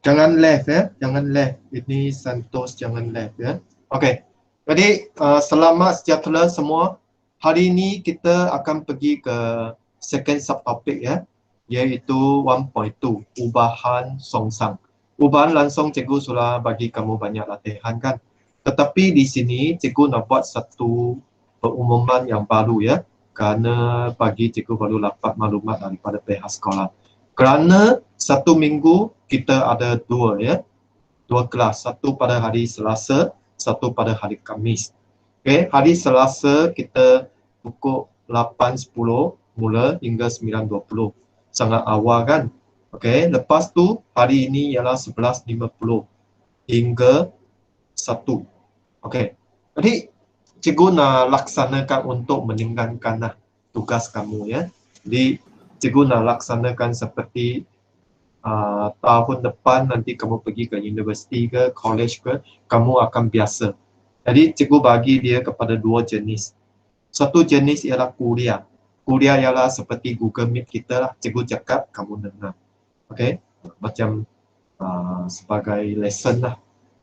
Jangan left ya, jangan left. Ini Santos, jangan left ya. Okey. Jadi selamat sejahtera semua. Hari ini kita akan pergi ke second subtopik ya, iaitu 1.2, ubahan songsang. Ubahan langsung cikgu sudah bagi kamu banyak latihan kan. Tetapi di sini cikgu nak buat satu pengumuman yang baru ya, kerana pagi cikgu baru dapat maklumat daripada pihak sekolah. Kerana satu minggu kita ada dua kelas, satu pada hari Selasa, satu pada hari Khamis. Okey, hari Selasa kita pukul 8.10 mula hingga 9.20. Sangat awal kan? Okey, lepas tu hari ini ialah 11.50 hingga 1. Okey. Jadi cikgu nak laksanakan untuk meningkatkan tugas kamu ya. Jadi cikgu nak laksanakan seperti tahun depan nanti kamu pergi ke universiti ke college ke, kamu akan biasa. Jadi cikgu bagi dia kepada dua jenis. Satu jenis ialah kuliah. Kuliah ialah seperti Google Meet kita lah. Cikgu cakap, kamu dengar. Okey? Macam sebagai lesson lah.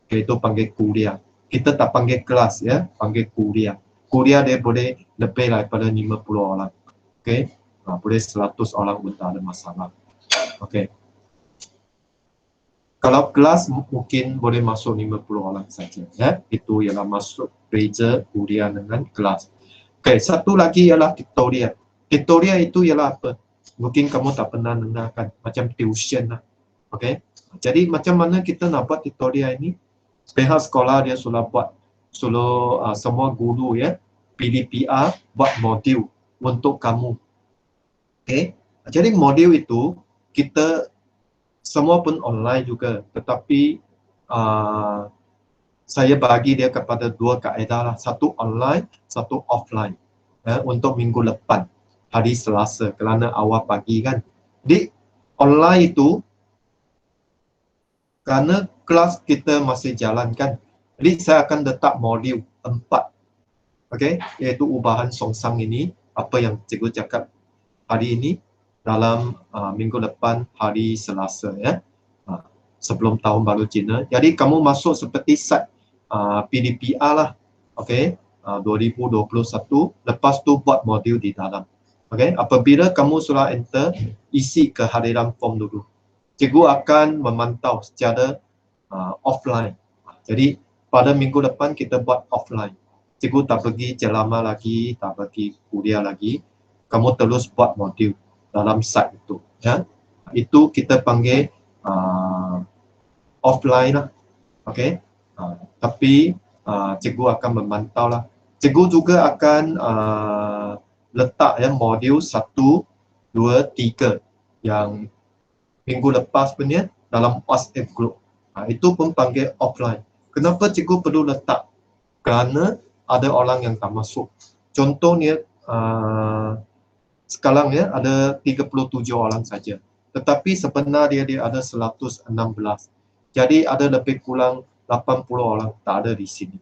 Okay, itu panggil kuliah. Kita tak panggil kelas ya, panggil kuliah. Kuliah dia boleh lebih daripada 50 orang. Okey? Boleh 100 orang pun tak ada masalah. Okey. Kalau kelas mungkin boleh masuk 50 orang saja ya. Itu ialah masuk beza kuliah dengan kelas. Okey, satu lagi ialah tutorial. Tutorial itu ialah apa? Mungkin kamu tak pernah dengarkan, macam tuition lah. Okey. Jadi macam mana kita nak buat tutorial ini? Pihak sekolah dia sudah buat, semua guru ya, PDPR buat modul untuk kamu. Okey. Jadi modul itu kita semua pun online juga, tetapi saya bagi dia kepada dua kaedah lah, satu online, satu offline untuk minggu depan, hari Selasa, kerana awal pagi kan. Jadi online itu kerana kelas kita masih jalan kan, jadi saya akan letak modul 4, okey, iaitu ubahan songsang ini, apa yang cikgu cakap hari ini, dalam minggu depan hari Selasa ya, sebelum tahun baru Cina. Jadi kamu masuk seperti set PDPR lah, okey, 2021, lepas tu buat modul di dalam. Okey, apabila kamu sudah enter, isi ke hadiran form dulu. Cikgu akan memantau secara offline. Jadi pada minggu depan kita buat offline. Cikgu tak pergi ceramah lagi, tak pergi kuliah lagi. Kamu terus buat modul dalam site itu ya. Itu kita panggil offline lah. Okey. Tapi cikgu akan memantau lah. Cikgu juga akan letak ya modul 1, 2, 3 yang minggu lepas punya dalam WhatsApp group. Itu pun panggil offline. Kenapa cikgu perlu letak? Kerana ada orang yang tak masuk. Contohnya sekarang ya ada 37 orang saja. Tetapi sebenarnya dia ada 116. Jadi ada lebih kurang 80 orang tak ada di sini.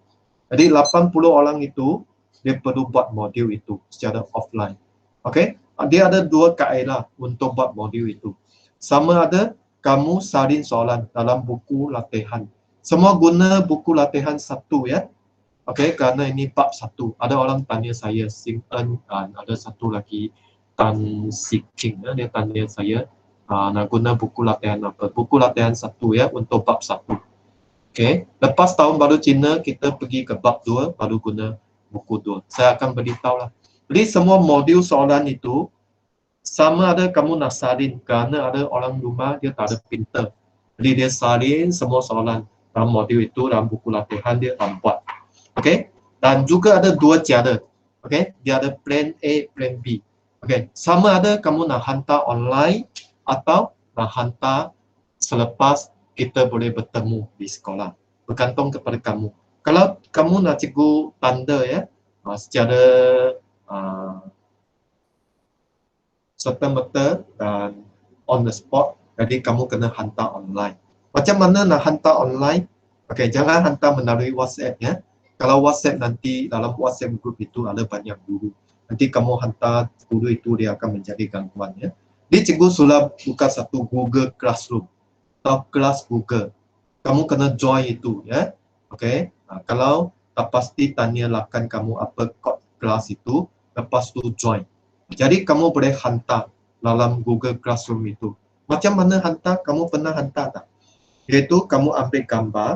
Jadi 80 orang itu dia perlu buat modul itu secara offline. Okey? Dia ada dua kaedah untuk buat modul itu. Sama ada kamu salin soalan dalam buku latihan. Semua guna buku latihan satu ya. Okey, kerana ini bab 1. Ada orang tanya saya, Sing En dan ada satu lagi Tan Si King ya, dia tanya saya nak guna buku latihan apa? Buku latihan 1 ya untuk bab 1. Okey, lepas tahun baru Cina kita pergi ke bab 2 baru guna buku 2. Saya akan beritahu lah. Jadi semua modul soalan itu sama ada kamu nak salin, kerana ada orang rumah dia tak ada printer. Jadi dia salin semua soalan dalam modul itu, dalam buku latihan dia akan buat. Okey, dan juga ada dua cara. Okey, dia ada plan A, plan B. Okey, sama ada kamu nak hantar online atau nak hantar selepas kita boleh bertemu di sekolah. Bergantung kepada kamu. Kalau kamu nak cikgu tanda ya, secara serta-merta dan on the spot, jadi kamu kena hantar online. Macam mana nak hantar online? Okey, jangan hantar melalui WhatsApp ya. Kalau WhatsApp nanti dalam WhatsApp group itu ada banyak guru. Nanti kamu hantar guru itu dia akan menjadi gangguan ya. Jadi cikgu sudah buka satu Google Classroom. atau kelas Google. Kamu kena join itu ya. Okey. Kalau tak pasti tanyakan kamu apa kod kelas itu, lepas tu join. Jadi kamu boleh hantar dalam Google Classroom itu. Macam mana hantar? Kamu pernah hantar tak? Iaitu kamu ambil gambar,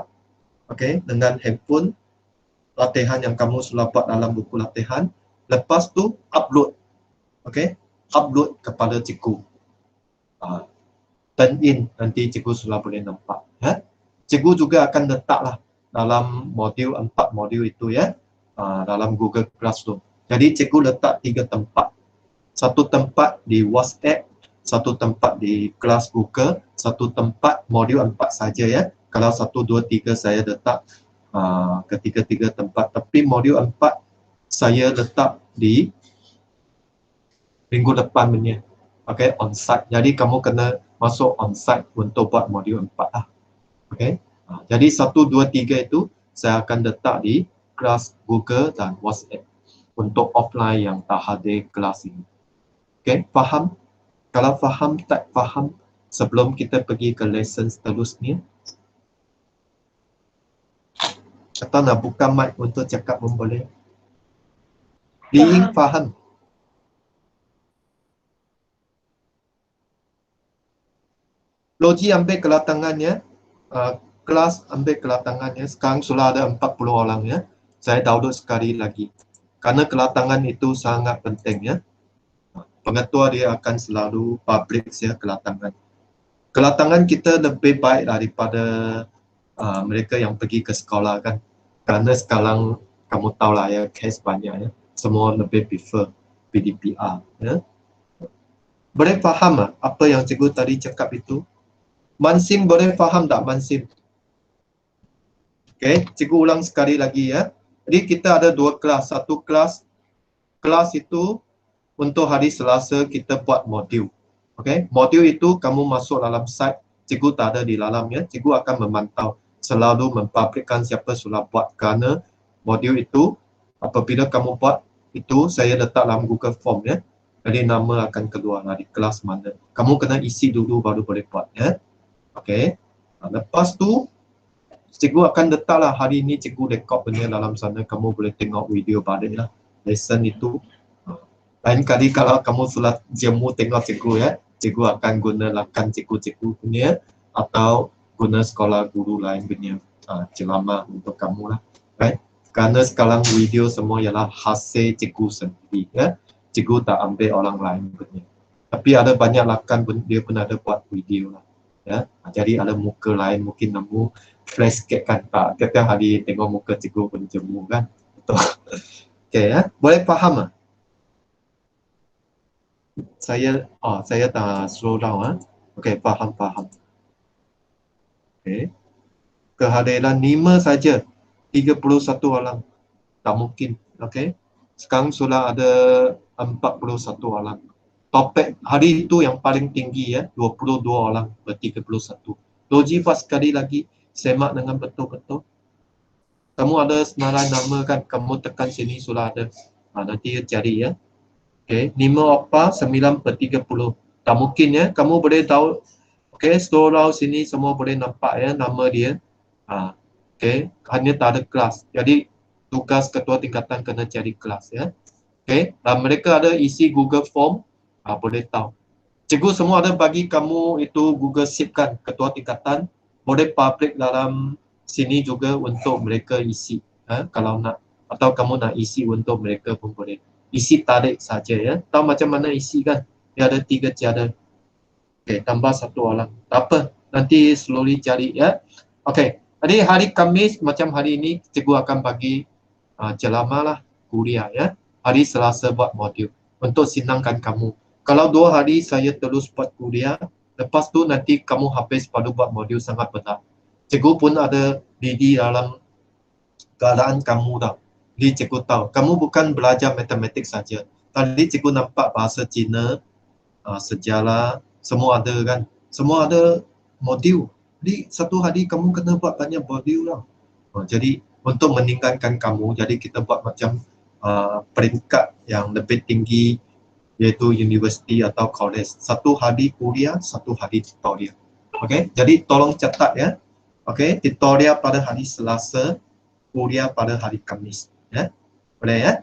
okey, dengan handphone latihan yang kamu sudah buat dalam buku latihan, lepas tu upload, okey, upload kepada cikgu. Turn in, nanti cikgu sudah boleh nampak. Ya. Cikgu juga akan letaklah dalam modul 4 modul itu ya, dalam Google Classroom. Jadi cikgu letak 3 tempat. Satu tempat di WhatsApp, satu tempat di kelas Google, satu tempat modul 4 saja ya. Kalau 1, 2, 3 saya letak ketiga-tiga tempat. Tapi modul 4 saya letak di minggu depan punya. Okey, on-site. Jadi kamu kena masuk on-site untuk buat modul 4 lah. Okey. Jadi 1, 2, 3 itu saya akan letak di kelas Google dan WhatsApp untuk offline yang tak hadir kelas ini. Okey, faham? Kalau faham, tak faham, sebelum kita pergi ke lesson seterusnya, atau nak buka mic untuk cakap pun boleh. Liing faham? Logi ambil kelatangannya, kelas ambil kelatangannya. Sekarang sudah ada 40 orang ya. Saya download sekali lagi. Karena kelatangan itu sangat penting ya. Pengetua dia akan selalu publish ya kelatangan. Kelatangan kita lebih baik daripada mereka yang pergi ke sekolah kan. Kerana sekarang kamu tahulah ya, case banyak ya. Semua lebih prefer PDPR ya. Boleh faham apa yang cikgu tadi cakap itu? Mansim boleh faham tak Mansim? Okey, cikgu ulang sekali lagi ya. Jadi kita ada 2 kelas. Satu kelas itu untuk hari Selasa kita buat modul. Okey, modul itu kamu masuk dalam site, cikgu tak ada di dalamnya. Cikgu akan memantau, selalu mempublikkan siapa sudah buat, kerana modul itu apabila kamu buat itu saya letak dalam Google Form ya. Jadi nama akan keluar dari kelas mana. Kamu kena isi dulu baru boleh buat ya. Okey. Lepas tu cikgu akan letaklah hari ini cikgu record punya dalam sana, kamu boleh tengok video balik lah lesson itu. Lain kali kalau kamu sudah jemu tengok cikgu ya, cikgu akan gunakan cikgu-cikgu punya atau guna sekolah guru lain punya ceramah untuk kamu lah. Right? Kerana sekarang video semua ialah hasil cikgu sendiri ya. Cikgu tak ambil orang lain punya. Tapi ada banyak lakan dia pun ada buat video lah. Ya, jadi ada muka lain mungkin nemu flash cake kan tak, tiap hari tengok muka cikgu pun jemu kan. Betul. Okey ya, boleh faham saya tak slow down Okey, faham. Okey. Kehadiran 5 saja, 31 orang. Tak mungkin. Okey. Sekarang sudah ada 41 orang. Topik hari itu yang paling tinggi ya, 22 orang ber-31. Logi buat sekali lagi, semak dengan betul-betul. Kamu ada senarai nama kan, kamu tekan sini sudah ada. Nanti cari ya. Okey, 5 apa 9/30. Tak mungkin ya, kamu boleh tahu. Okey, scroll down sini semua boleh nampak ya nama dia. Okey, hanya tak ada kelas. Jadi tugas ketua tingkatan kena cari kelas ya. Okey, dan mereka ada isi Google Form. Boleh tahu. Cikgu semua ada bagi kamu itu Google Sheet kan, ketua tingkatan. Boleh public dalam sini juga untuk mereka isi. Kalau nak, atau kamu nak isi untuk mereka pun boleh. Isi tarik saja ya. Tahu macam mana isi kan? Dia ada 3 cara. Okey, tambah 1 orang. Tak apa, nanti slowly cari ya. Okey, jadi hari Khamis macam hari ini cikgu akan bagi ceramah lah, kuliah ya. Hari Selasa buat modul untuk senangkan kamu. Kalau 2 hari saya terus buat kuliah, lepas tu nanti kamu habis pada buat modul sangat berat. Cikgu pun ada diri dalam keadaan kamu dah. Jadi cikgu tahu, kamu bukan belajar matematik saja. Tadi cikgu nampak bahasa Cina, sejarah, semua ada kan. Semua ada modul. Jadi satu hari kamu kena buat banyak modul lah. Jadi untuk meningkatkan kamu, jadi kita buat macam peringkat yang lebih tinggi, iaitu universiti atau college. 1 hari kuliah, 1 hari tutorial. Okey, jadi tolong catat ya. Okey, tutorial pada hari Selasa, kuliah pada hari Khamis ya. Boleh ya?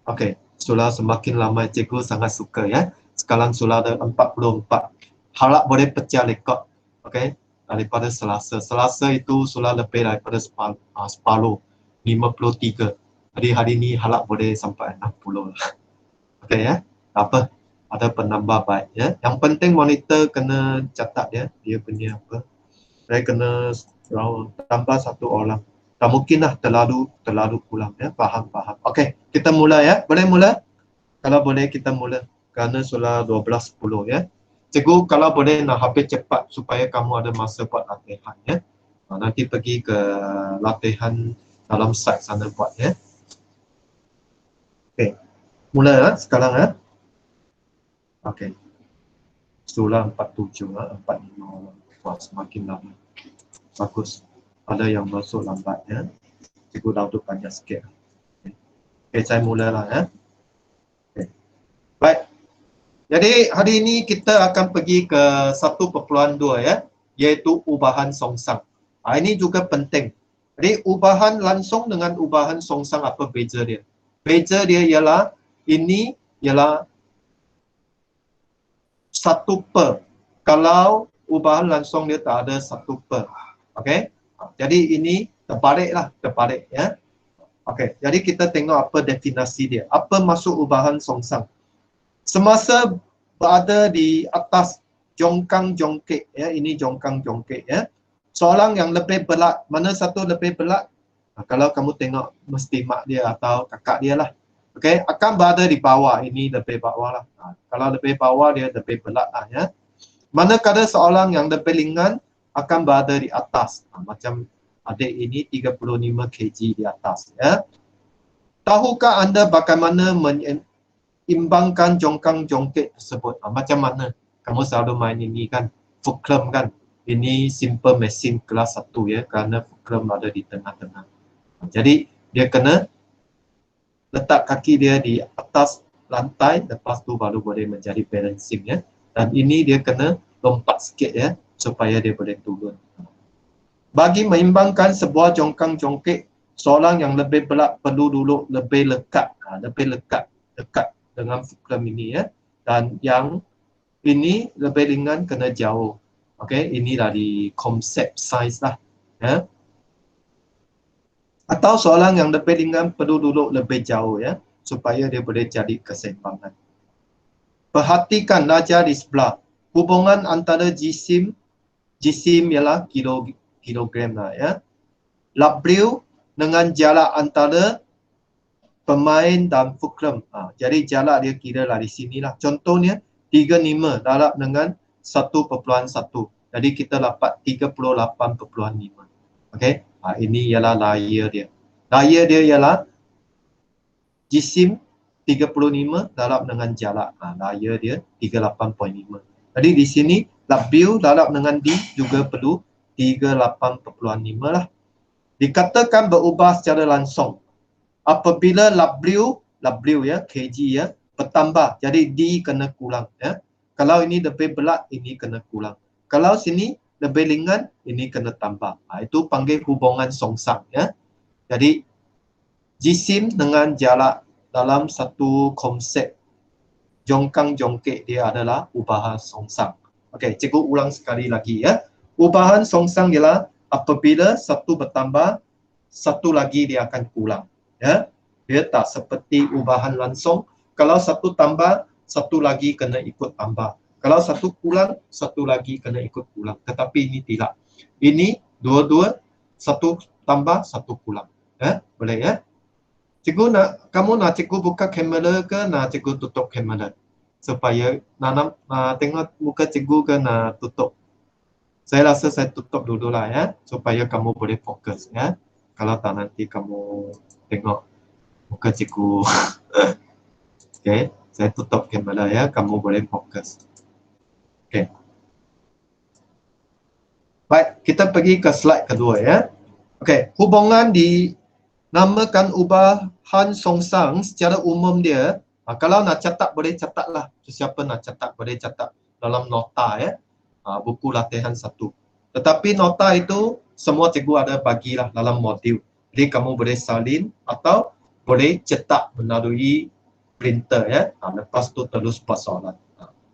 Okey, sudah semakin lama cikgu sangat suka ya. Sekarang sudah ada 44. Harap boleh pecah rekod. Okey, daripada Selasa. Selasa itu sudah lebih daripada separuh, 53. Jadi hari ini harap boleh sampai 60 lah. Okey ya. Tak apa, ada penambah baik ya. Yang penting monitor kena catat ya, dia punya apa. Saya kena tambah satu orang. Tak mungkinlah terlalu kurang ya. Faham. Okey, kita mula ya. Boleh mula? Kalau boleh kita mula. Kerana sudah 12.10 ya. Cikgu kalau boleh nak habis cepat supaya kamu ada masa buat latihan ya. Nanti pergi ke latihan dalam site sana buat ya. Okey. Mula ya sekarang ya. Okey. Sudah 47 lah, 45. Wah, semakin lama. Bagus. Ada yang masuk lambat ya. Cikgu dah duduk banyak sikit. Okey, saya mulalah ya. Okay. Baik. Jadi hari ini kita akan pergi ke 1.2 ya, iaitu ubahan songsang. Ini juga penting. Jadi ubahan langsung dengan ubahan songsang apa beza dia? Beza dia ialah ini ialah 1/per. Kalau ubahan langsung dia tak ada 1/per. Okey? Jadi ini terbalik ya. Okey, jadi kita tengok apa definisi dia. Apa maksud ubahan songsang? Semasa berada di atas jongkang jongkik ya, ini jongkang jongkik ya. Seorang yang lebih belat, mana satu lebih belat? Kalau kamu tengok mesti mak dia atau kakak dia lah. Okey, akan berada di bawah, ini lebih bawah lah. Kalau lebih bawah dia lebih belat lah ya. Manakala seorang yang lebih ringan akan berada di atas. Macam adik ini 35 kg di atas ya. Tahukah anda bagaimana imbangkan jongkang jongkik tersebut? Macam mana? Kamu selalu main ini kan, fulcrum kan. Ini simple mesin kelas 1 ya, kerana fulcrum ada di tengah-tengah. Jadi dia kena letak kaki dia di atas lantai, lepas tu baru boleh menjadi balancing ya. Dan ini dia kena lompat sikit ya, supaya dia boleh turun. Bagi mengimbangkan sebuah jongkang jongkik, seorang yang lebih berat perlu duduk lebih lekat, dekat dengan fulcrum ini ya. Dan yang ini lebih ringan kena jauh. Okey, ini dari konsep sains lah ya. Atau seorang yang lebih ringan perlu duduk lebih jauh ya, supaya dia boleh jadi keseimbangan. Perhatikan darjah di sebelah. Hubungan antara jisim ialah kilogram lah ya. W dengan jarak antara pemain dan fulcrum. Jadi jarak dia kira lah di sinilah. Contohnya 35 darab dengan 1.1. Jadi kita dapat 38.5. Okey. Ini ialah layar dia. Layar dia ialah jisim 35 darab dengan jarak. Layar dia 38.5. Jadi di sini W darab dengan D juga perlu 38.5 lah. Dikatakan berubah secara langsung. Apabila W ya, kg ya, bertambah. Jadi D kena kurang ya. Kalau ini lebih berat, ini kena kurang. Kalau sini lebih ringan, ini kena tambah. Itu panggil hubungan songsang ya. Jadi jisim dengan jarak dalam satu konsep jongkang jongkik dia adalah ubahan songsang. Okey, cikgu ulang sekali lagi ya. Ubahan songsang ialah apabila satu bertambah, satu lagi dia akan kurang. Ya, dia tak seperti ubahan langsung. Kalau satu tambah, satu lagi kena ikut tambah. Kalau satu kurang, satu lagi kena ikut kurang. Tetapi ini tidak. Ini dua-dua, satu tambah, satu kurang. Ya, boleh ya? Cikgu kamu nak cikgu buka kamera ke nak cikgu tutup kamera? Supaya nak tengok muka cikgu ke nak tutup? Saya rasa saya tutup dulu lah ya, supaya kamu boleh fokus ya. Kalau tak nanti kamu tengok muka cikgu. Okey, saya tutup kamera ya, kamu boleh fokus. Okey. Baik, kita pergi ke slide kedua ya. Okey, hubungan dinamakan ubahan songsang secara umum dia. Kalau nak catat boleh catatlah. Siapa nak catat boleh catat dalam nota ya. Buku latihan 1. Tetapi nota itu semua cikgu ada bagilah dalam modul. Jadi kamu boleh salin atau boleh cetak melalui printer ya. Lepas tu terus buat soalan.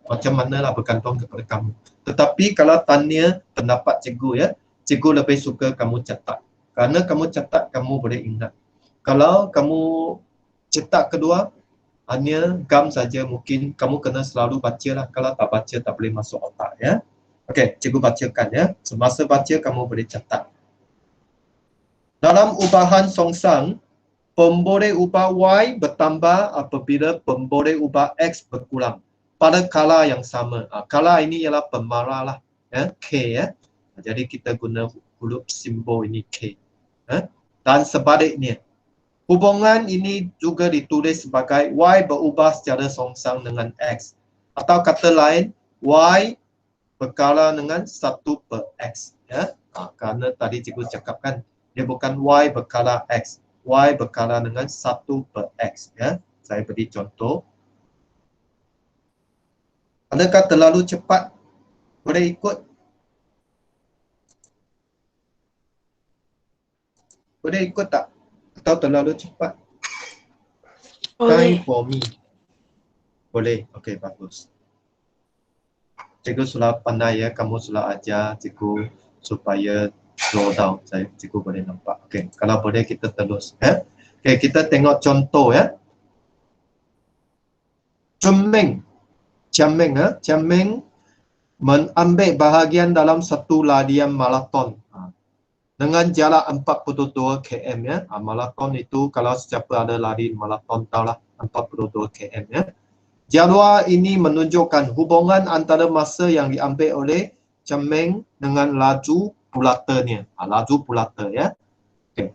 Macam mana lah bergantung kepada kamu. Tetapi kalau tanya pendapat cikgu ya, cikgu lebih suka kamu cetak. Kerana kamu cetak, kamu boleh ingat. Kalau kamu cetak kedua, hanya gam saja, mungkin kamu kena selalu baca lah. Kalau tak baca, tak boleh masuk otak ya. Okey, cikgu bacakan ya. Semasa baca, kamu boleh cetak. Dalam ubahan songsang, pemboleh ubah Y bertambah apabila pemboleh ubah X berkurang pada kala yang sama. Kala ini ialah pemara lah, ya, K ya. Jadi kita guna huruf simbol ini K. Dan sebaliknya, hubungan ini juga ditulis sebagai Y berubah secara songsang dengan X. Atau kata lain, Y berkala dengan 1/X. Ya. Kerana tadi cikgu cakapkan, dia bukan Y berkala X. Y berkala dengan 1/X. Ya. Saya beri contoh. Adakah terlalu cepat? Boleh ikut? Boleh ikut tak? Atau terlalu cepat? Time for me. Boleh. Okey, bagus. Cikgu sudah pandai ya, kamu sudah ajar cikgu supaya slow down. Cikgu boleh nampak. Okey, kalau boleh kita terus ya. Okey, kita tengok contoh ya. Cemeng. Cemeng ya. Cemeng mengambil bahagian dalam satu larian maraton dengan jarak 42 km ya. Maraton itu kalau siapa ada lari maraton tahulah 42 km ya. Jadual ini menunjukkan hubungan antara masa yang diambil oleh Cemeng dengan laju pulaternya. Laju pulater ya. Okay.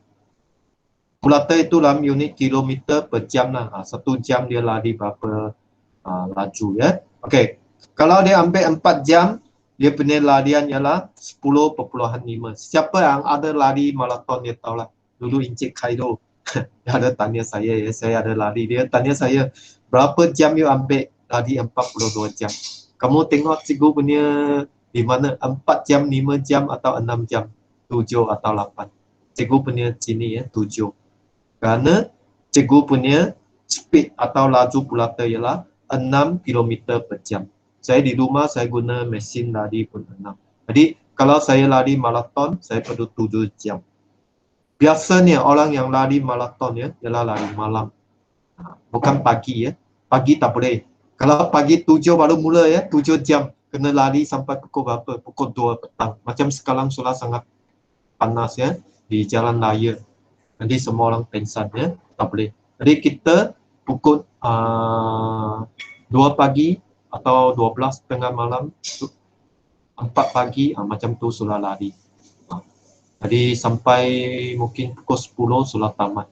Pulater itu dalam unit kilometer per jam lah. 1 jam dia lari berapa laju ya. Okey. Kalau dia ambil 4 jam, dia punya larian ialah 10.5. Siapa yang ada lari maraton dia tahulah. Dulu Encik Khairul dia ada tanya saya ya, saya ada lari, dia tanya saya berapa jam you ambil lari 42 jam. Kamu tengok cikgu punya di mana 4 jam, 5 jam atau 6 jam, 7 atau 8. Cikgu punya sini ya 7. Kerana cikgu punya speed atau laju pulater ialah 6 km per jam. Saya di rumah saya guna mesin lari pun 6. Jadi kalau saya lari maraton saya perlu 7 jam. Biasanya orang yang lari maraton ya ialah lari malam. Bukan pagi ya. Pagi tak boleh. Kalau pagi 7 baru mula ya, 7 jam kena lari sampai pukul berapa? Pukul 2 petang. Macam sekarang sudah sangat panas ya di jalan raya. Nanti semua orang pingsan ya, tak boleh. Jadi kita pukul 2 pagi atau 12 tengah malam, 4 pagi macam tu sudah lari. Jadi sampai mungkin pukul 10 sudah tamat.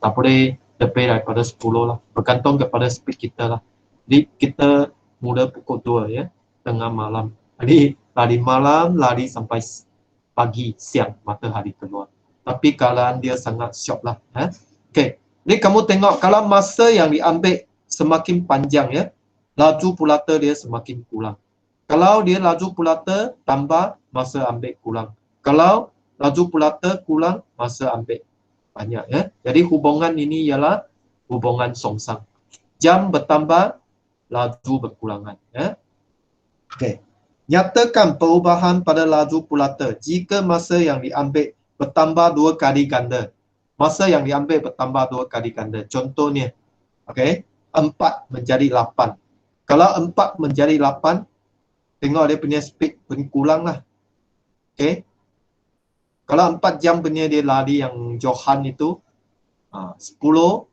Tak boleh lebih daripada 10 lah. Bergantung kepada speed kita lah. Jadi kita mula pukul 2 ya, tengah malam. Jadi lari malam, lari sampai pagi, siang, matahari keluar. Tapi keadaan dia sangat syok lah. Okey. Jadi kamu tengok kalau masa yang diambil semakin panjang ya, laju pulater dia semakin kurang. Kalau dia laju pulater tambah, masa ambil kurang. Kalau laju pulater kurang, masa ambil banyak ya. Jadi hubungan ini ialah hubungan songsang. Jam bertambah, laju berkurangan ya. Okey. Nyatakan perubahan pada laju pulater jika masa yang diambil bertambah 2 kali ganda. Masa yang diambil bertambah 2 kali ganda. Contohnya, okey, 4 menjadi 8. Kalau 4 menjadi 8, tengok dia punya speed pun kurang lah. Okey. Kalau 4 jam punya dia lari yang Johan itu 10.5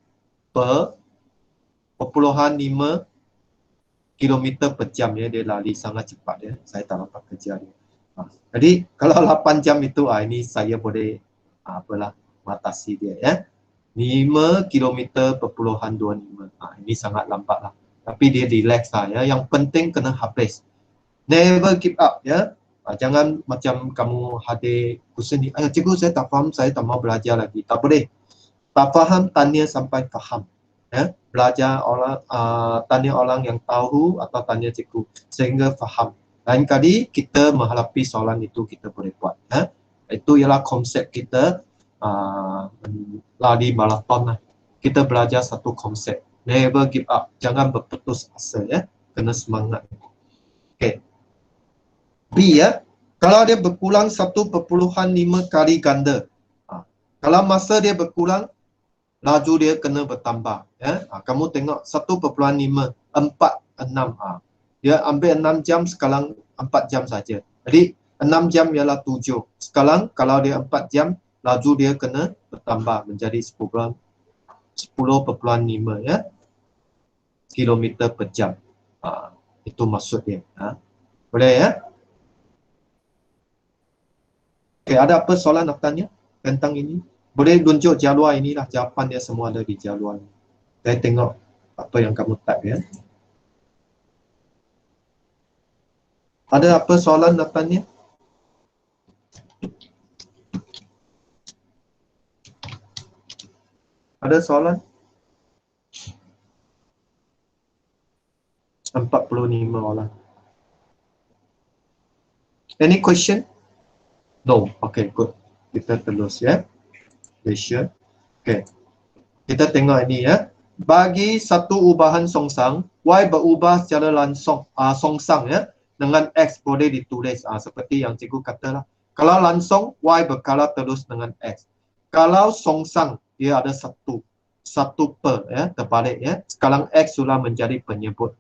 kilometer per jam ya, dia lari sangat cepat ya. Saya tak dapat kerja dia. Jadi kalau 8 jam itu ini saya boleh apalah matasi dia ya. 5 kilometer per puluhan 25. Ini sangat lambat lah. Tapi dia relax lah ya. Yang penting kena habis. Never give up ya. Jangan macam kamu hadir kursus ni, cikgu saya tak faham, saya tak mau belajar lagi. Tak boleh. Tak faham, tanya sampai faham. Ya. Belajar orang, tanya orang yang tahu atau tanya cikgu sehingga faham. Lain kali kita menghadapi soalan itu kita boleh buat. Itu ialah konsep kita lari maraton lah. Kita belajar satu konsep. Never give up. Jangan berputus asa ya. Kena semangat. Okay. B ya. Kalau dia berkurang 1.5 kali ganda. Kalau masa dia berkurang, laju dia kena bertambah. Ya. Kamu tengok 1.5, 4, 6. Dia ambil 6 jam, sekarang 4 jam saja. Jadi 6 jam ialah 7. Sekarang kalau dia 4 jam, laju dia kena bertambah menjadi 10.5 ya. Kilometer per jam. Itu maksud dia. Boleh ya? Okay, ada apa soalan nak tanya tentang ini? Boleh tunjuk jadual inilah, jawapan dia semua ada di jadual. Saya tengok apa yang kamu type ya. Ada apa soalan nak tanya? Ada soalan? 45 orang. Any question? No. Okay, good. Kita terus ya. Question. Okay. Kita tengok ini ya. Bagi satu ubahan songsang, Y berubah secara langsung songsang ya. Dengan X boleh ditulis seperti yang cikgu katalah. Kalau langsung, Y berkala terus dengan X. Kalau songsang, dia ada satu per ya, terbalik ya. Sekarang X sudah menjadi penyebut,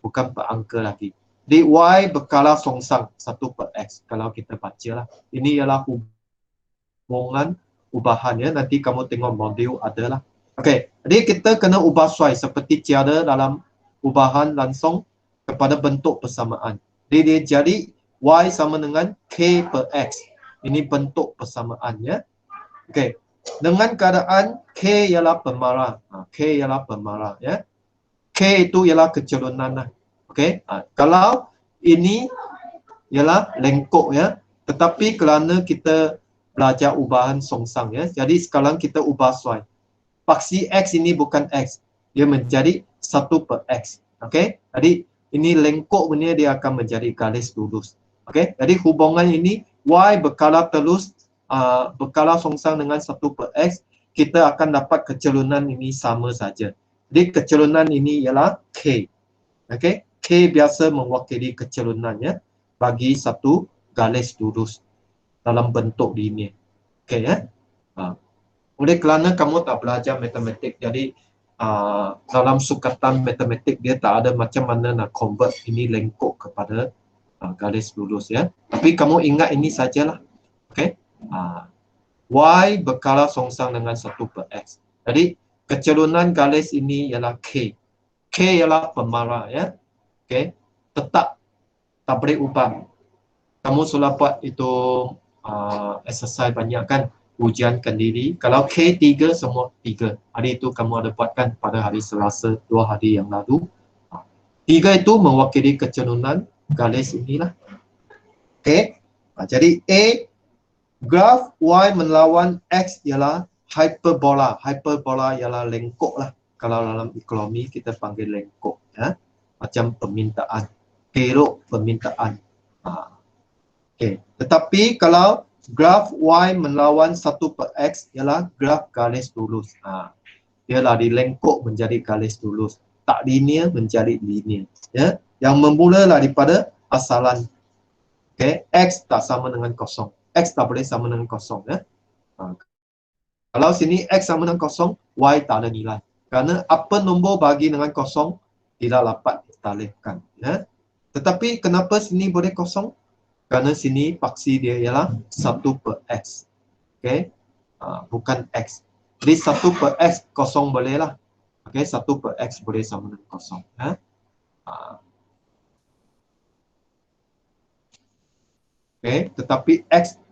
bukan perangka lagi. Di Y berkala songsang 1 per X. Kalau kita baca lah. Ini ialah hubungan ubahan ya. Nanti kamu tengok modul adalah. Okey, jadi kita kena ubah suai seperti tiada dalam ubahan langsung kepada bentuk persamaan. Jadi dia jadi Y sama dengan K per X. Ini bentuk persamaan ya. Okey. Dengan keadaan K ialah pemarah. K ialah pemarah ya. K itu ialah kecerunan lah. Okey. Kalau ini ialah lengkok ya. Tetapi kerana kita belajar ubahan songsang ya. Jadi sekarang kita ubah suai. Paksi X ini bukan X. Dia menjadi 1 per X. Okey. Jadi ini lengkok punya dia akan menjadi garis lurus. Okey. Jadi hubungan ini Y berkala terus berkala songsang dengan 1 per X, kita akan dapat kecerunan ini sama saja. Jadi kecerunan ini ialah K. Okey. K biasa mewakili kecurunannya bagi satu garis lurus dalam bentuk linear. Okey ya. Oleh kerana kamu tak belajar matematik, jadi dalam sukatan matematik dia tak ada macam mana nak convert ini lengkok kepada garis lurus ya. Tapi kamu ingat ini sajalah. Okey. Y berkala songsang dengan 1 per X. Jadi kecerunan garis ini ialah K. K ialah pemarah ya. Okey. Tetap tak boleh ubah. Kamu sudah buat itu exercise banyak kan? Ujiankan diri. Kalau K3 semua 3. Hari itu kamu ada buatkan pada hari Selasa 2 hari yang lalu. 3 itu mewakili kecerunan garis inilah. Okey. Jadi A, graf Y melawan X ialah hyperbola. Hyperbola ialah lengkok lah. Kalau dalam ekonomi kita panggil lengkok ya. Macam permintaan. Perok permintaan. Okey. Tetapi kalau graf Y melawan 1 per X ialah graf garis lurus. Dia lari lengkok menjadi garis lurus. Tak linear menjadi linear. Ya. Yang bermula daripada asalan. Okay. X tak sama dengan kosong. X tak boleh sama dengan kosong. Ya. Kalau sini X sama dengan kosong, Y tak ada nilai. Kerana apa nombor bagi dengan kosong tidak dapat ditalihkan. Ya. Tetapi kenapa sini boleh kosong? Kerana sini paksi dia ialah 1 per X. Okay. Bukan X. Jadi 1 per X kosong boleh lah. Okay. 1 per X boleh sama dengan kosong. Ya. Okay. Tetapi X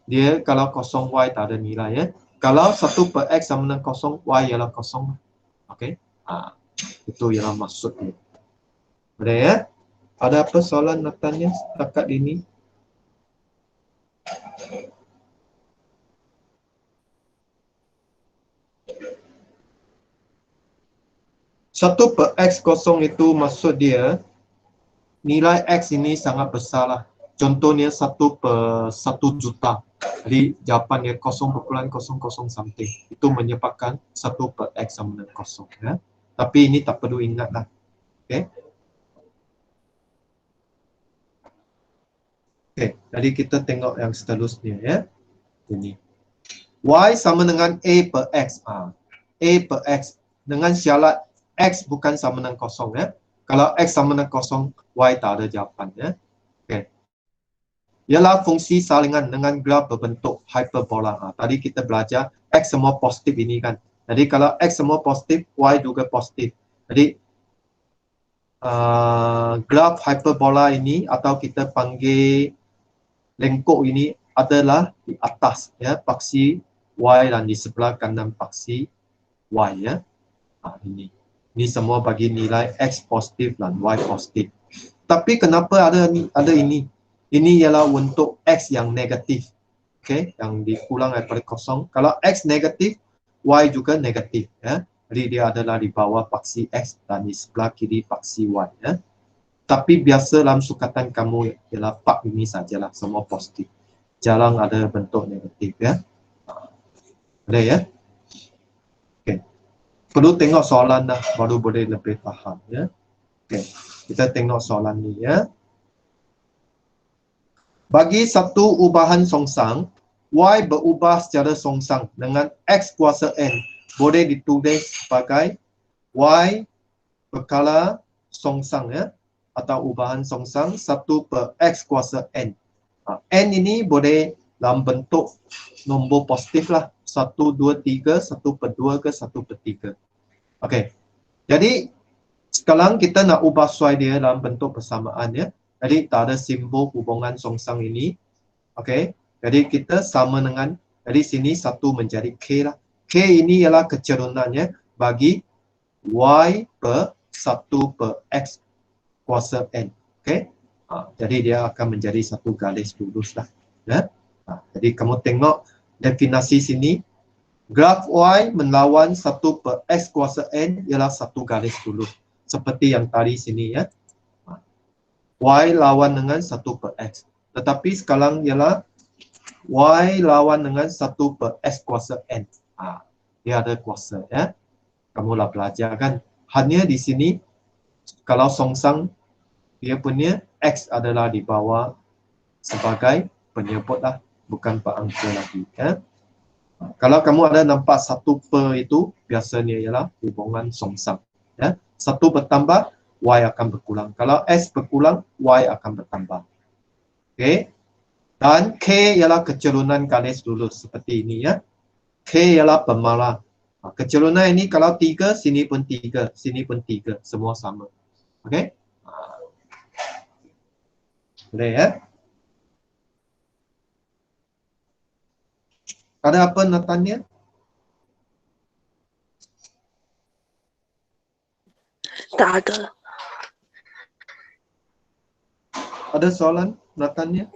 dia kalau kosong Y tak ada nilai ya. Kalau 1 per X sama dengan kosong, Y ialah kosong. Okay. Itu ialah maksud dia. Boleh ya? Ada apa soalan nak tanya setakat ini? Satu per X kosong itu maksud dia nilai X ini sangat besar lah. Contohnya 1/1 juta. Jadi jawapannya 0,00 something. Itu menyebabkan 1/X sama dengan 0. Ya. Tapi ini tak perlu ingat lah. Okay. Okay. Jadi kita tengok yang seterusnya ya. Ini. Y sama dengan A per X. A per X. Dengan syarat X bukan sama dengan 0 ya. Kalau X sama dengan 0, Y tak ada jawapan ya. Okay. Ialah fungsi salingan dengan graf berbentuk hyperbola. Tadi kita belajar X semua positif ini kan. Jadi kalau X semua positif, Y juga positif. Jadi graf hyperbola ini atau kita panggil lengkuk ini adalah di atas ya, paksi Y dan di sebelah kanan paksi Y ya. Ini semua bagi nilai X positif dan Y positif. Tapi kenapa ada ini? Ini ialah untuk X yang negatif. Okay, yang dikurang daripada 0. Kalau X negatif, Y juga negatif. Ya. Jadi dia adalah di bawah paksi X dan di sebelah kiri paksi Y. Ya. Tapi biasa dalam sukatan kamu ialah part ini sajalah, semua positif. Jarang ada bentuk negatif. Ya. Ada ya? Okay. Perlu tengok soalan dah, baru boleh lebih faham. Ya. Okay. Kita tengok soalan ni ya. Bagi satu ubahan songsang, Y berubah secara songsang dengan X kuasa N. Boleh ditulis sebagai Y berkala songsang ya, atau ubahan songsang 1/X kuasa N. N ini boleh dalam bentuk nombor positif lah. 1, 2, 3, 1/2 ke 1/3. Okey. Jadi sekarang kita nak ubah soal dia dalam bentuk persamaan ya. Jadi tak ada simbol hubungan songsang ini. Okey. Jadi kita sama dengan, dari sini 1 menjadi K lah. K ini ialah kecerunannya bagi Y per 1/X kuasa N. Okey. Jadi dia akan menjadi satu garis lurus lah. Ya. Jadi kamu tengok definisi sini. Graf Y melawan 1/X kuasa N ialah satu garis lurus. Seperti yang tadi sini ya. Y lawan dengan 1/X. Tetapi sekarang ialah Y lawan dengan 1/X kuasa N. Dia ada kuasa ya. Kamu lah belajar kan. Hanya di sini kalau songsang dia punya X adalah di bawah sebagai penyebut lah. Bukan perangka lagi ya. Kalau kamu ada nampak 1/, itu biasanya ialah hubungan songsang. Ya. 1 bertambah, Y akan berkurang. Kalau S berkurang, Y akan bertambah. Okey. Dan K ialah kecerunan garis lurus seperti ini ya. K ialah pemala. Kecerunan ini kalau 3, sini pun 3, sini pun 3, semua sama. Okey. Boleh ya. Ada apa nak tanya? Tak ada. Ada soalan nak tanya?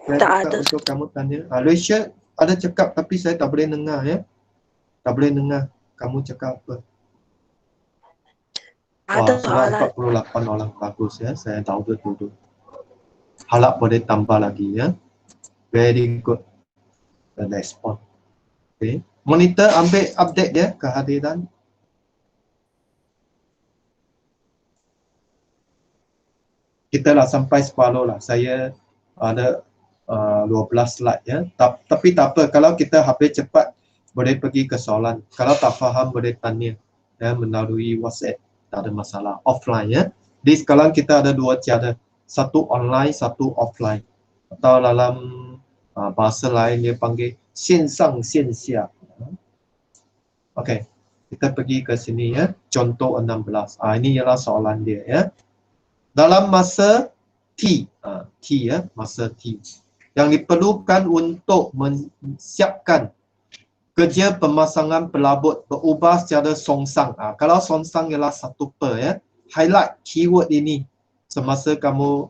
Saya Tak buka ada. untuk kamu tanya. Alicia ada cakap tapi saya tak boleh dengar ya. Tak boleh dengar kamu cakap apa. Ada Wah, soalan. 148 orang bagus ya. Saya tahu betul. Harap boleh tambah lagi ya. Very good. The respond. Okay. Monitor ambil update ya kehadiran. Kita dah sampai separuh lah. Saya ada 12 slide ya. Tapi tak apa, kalau kita habis cepat boleh pergi ke soalan. Kalau tak faham boleh tanya ya, melalui WhatsApp. Tak ada masalah. Offline ya. Di sekarang kita ada dua cara. Satu online, satu offline. Atau dalam bahasa lain dia panggil 线上线下. Okey. Kita pergi ke sini ya. Contoh 16. Ini ialah soalan dia ya. Dalam masa T, T ya, masa T, yang diperlukan untuk menyiapkan kerja pemasangan pelabut berubah secara songsang. Kalau songsang ialah 1/, ya, highlight keyword ini semasa kamu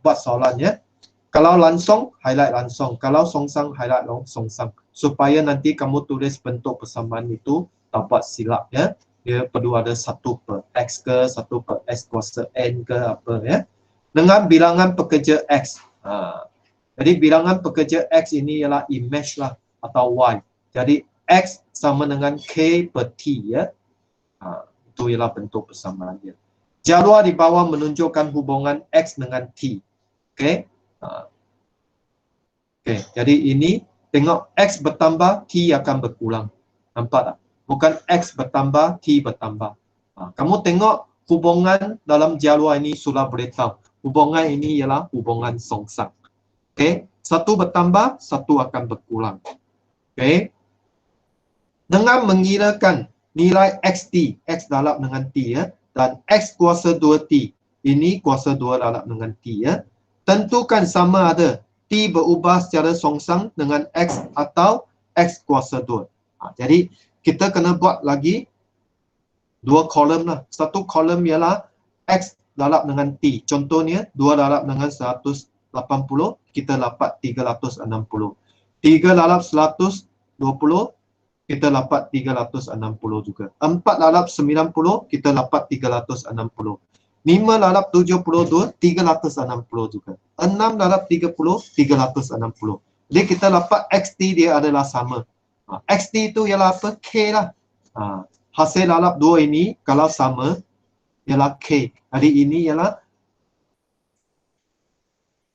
buat soalan ya. Kalau langsung, highlight langsung. Kalau songsang, highlight songsang. Supaya nanti kamu tulis bentuk persamaan itu dapat silap ya. Dia perlu ada 1/X ke, 1/X kuasa N ke apa ya. dengan bilangan pekerja X. Jadi bilangan pekerja X ini ialah image lah atau Y. Jadi X sama dengan K per T ya. Itu ialah bentuk persamaan dia. Jadual di bawah menunjukkan hubungan X dengan T. Okey. Okey, jadi ini tengok X bertambah, T akan berkurang. Nampak tak? Bukan X bertambah, T bertambah. Kamu tengok hubungan dalam jadual ini sudah boleh tahu. Hubungan ini ialah hubungan songsang. Okey, satu bertambah, satu akan berkurang. Okey. Dengan mengirakan nilai XT, X darab dengan T ya, dan X kuasa 2T, ini kuasa 2 darab dengan T ya. Tentukan sama ada T berubah secara songsang dengan X atau X kuasa 2. Jadi kita kena buat lagi dua kolom lah. Satu kolom ialah X darab dengan T. Contohnya 2 darab dengan 180, kita dapat 360. 3 darab 120, kita dapat 360 juga. 4 darab 90, kita dapat 360. 5 darab 72, 360 juga. 6 darab 30, 360. Jadi kita dapat XT dia adalah sama. XT itu ialah apa? K lah. Hasil darab 2 ini kalau sama ialah K. Jadi ini ialah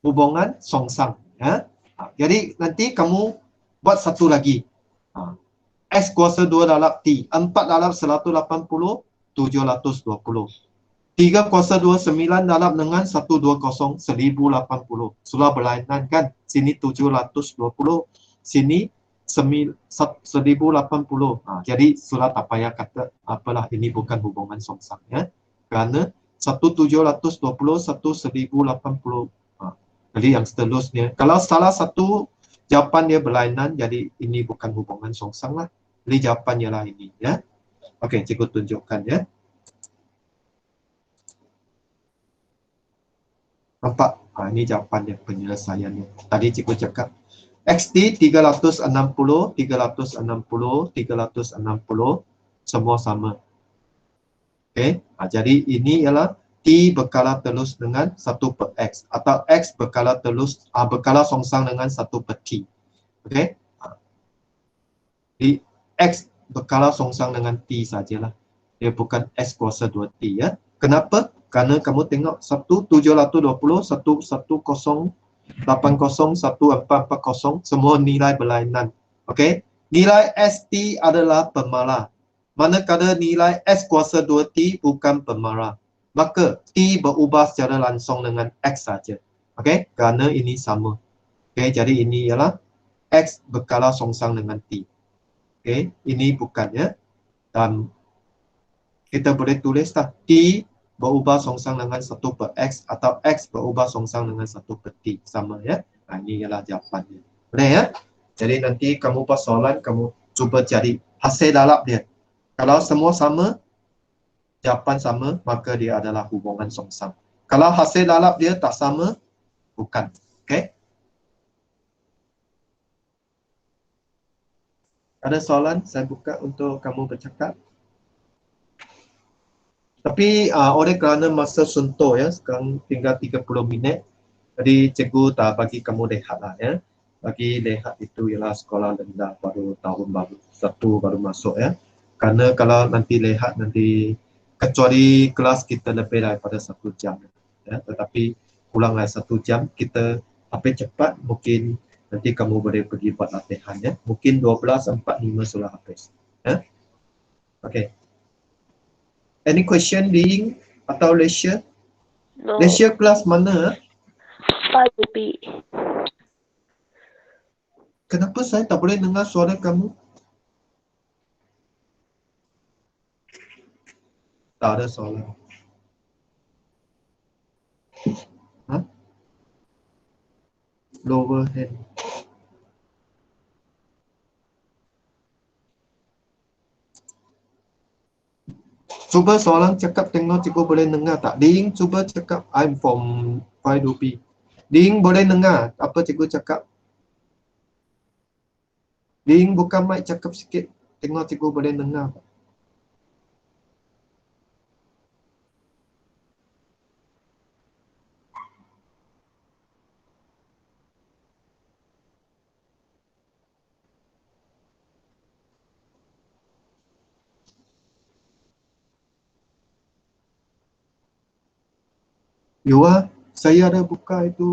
hubungan songsang. Ya? Jadi nanti kamu buat satu lagi. X kuasa 2 darab T. 4 darab 180, 720. 3 kuasa 2, 9 darab dengan 120, 1080. Sudah berlainan kan? Sini 720, sini 1080. Jadi sudah tak payah kata apalah, ini bukan hubungan songsang ya. Kerana 1720, 1080. Jadi yang seterusnya. Kalau salah satu jawapan dia berlainan, jadi ini bukan hubungan songsang lah. Jadi jawapannya lah ini ya. Okey, cikgu tunjukkan ya. Nampak? Ini jawapan dia, penyelesaiannya. Tadi cikgu cakap XT 360, 360, 360 semua sama. Okey. Jadi ini ialah T berkala telus dengan 1 per X atau X berkala telus berkala songsang dengan 1 per T. Okey. Jadi X berkala songsang dengan T sajalah. Dia bukan X kuasa 2T ya. Kenapa? Kerana kamu tengok 1720, 110, 80, 1440 semua nilai berlainan. Okey. Nilai ST adalah pemala. Manakala nilai S kuasa 2T bukan pemala, maka T berubah secara langsung dengan X saja. Okey. Kerana ini sama. Okey. Jadi ini ialah X berkala songsang dengan T. Okey, ini bukan ya. Dan kita boleh tulis tak T berubah songsang dengan 1 per X atau X berubah songsang dengan 1 per T. Sama ya. Ini ialah jawapannya. Boleh ya? Jadi nanti kamu buat soalan, kamu cuba cari hasil darab dia. Kalau semua sama, jawapan sama, maka dia adalah hubungan songsang. Kalau hasil darab dia tak sama, bukan. Okey? Ada soalan? Saya buka untuk kamu bercakap. Tapi oleh kerana masa suntuk ya, sekarang tinggal 30 minit. Jadi cikgu tak bagi kamu rehat lah ya. Bagi rehat itu ialah sekolah rendah baru tahun baru, satu baru masuk ya. Kerana kalau nanti rehat nanti, kecuali kelas kita lebih daripada 1 jam ya. Tetapi kuranglah 1 jam kita habis cepat, mungkin nanti kamu boleh pergi buat latihan ya. Mungkin 12.45 sudah habis ya. Okey. Any question Ding atau Leisure? No. Leisure kelas mana? Pak Yupi. Kenapa saya tak boleh dengar suara kamu? Tak ada suara. Lower hand. Cuba seorang cakap tengok cikgu boleh dengar tak? Ding, cuba cakap I'm from 5 Ding, boleh dengar apa cikgu cakap? Ding, buka mic cakap sikit. Tengok cikgu boleh dengar tak? Ya, saya ada buka itu.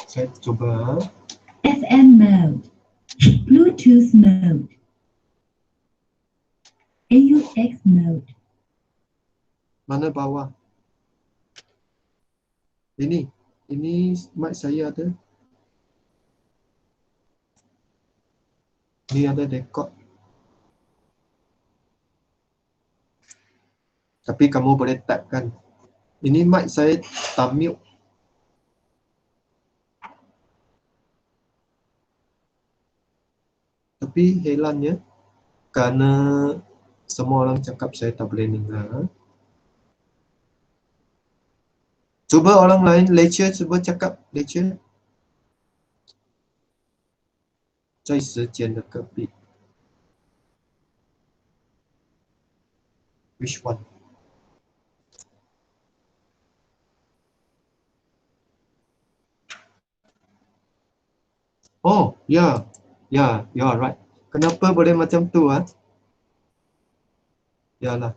Saya coba. FM mode, Bluetooth mode, AUX mode. Mana bawah? Ini mic saya ada. Ini ada record. Tapi kamu boleh tap kan. Ini mic saya tak mute. Tapi herannya karena semua orang cakap saya tak boleh dengar. Cuba orang lain lecture, cuba cakap lecture. 在时间的隔壁。Which one? Oh, ya, you are right. Kenapa boleh macam tu ah? Yalah.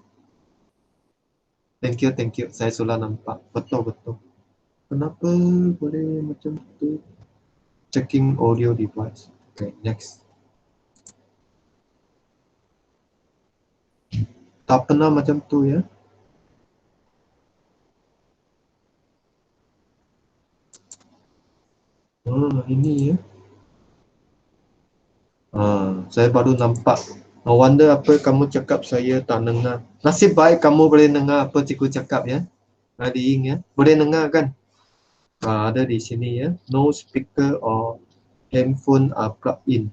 Thank you. Saya sudah nampak. Betul. Kenapa boleh macam tu? Checking audio device. Okay, next. Tak pernah macam tu ya. Ini ya. Saya baru nampak. No wonder apa kamu cakap saya tak dengar. Nasib baik kamu boleh dengar apa cikgu cakap ya. Nading ya. Boleh dengar kan? Ada di sini ya. No speaker or handphone are plugged in.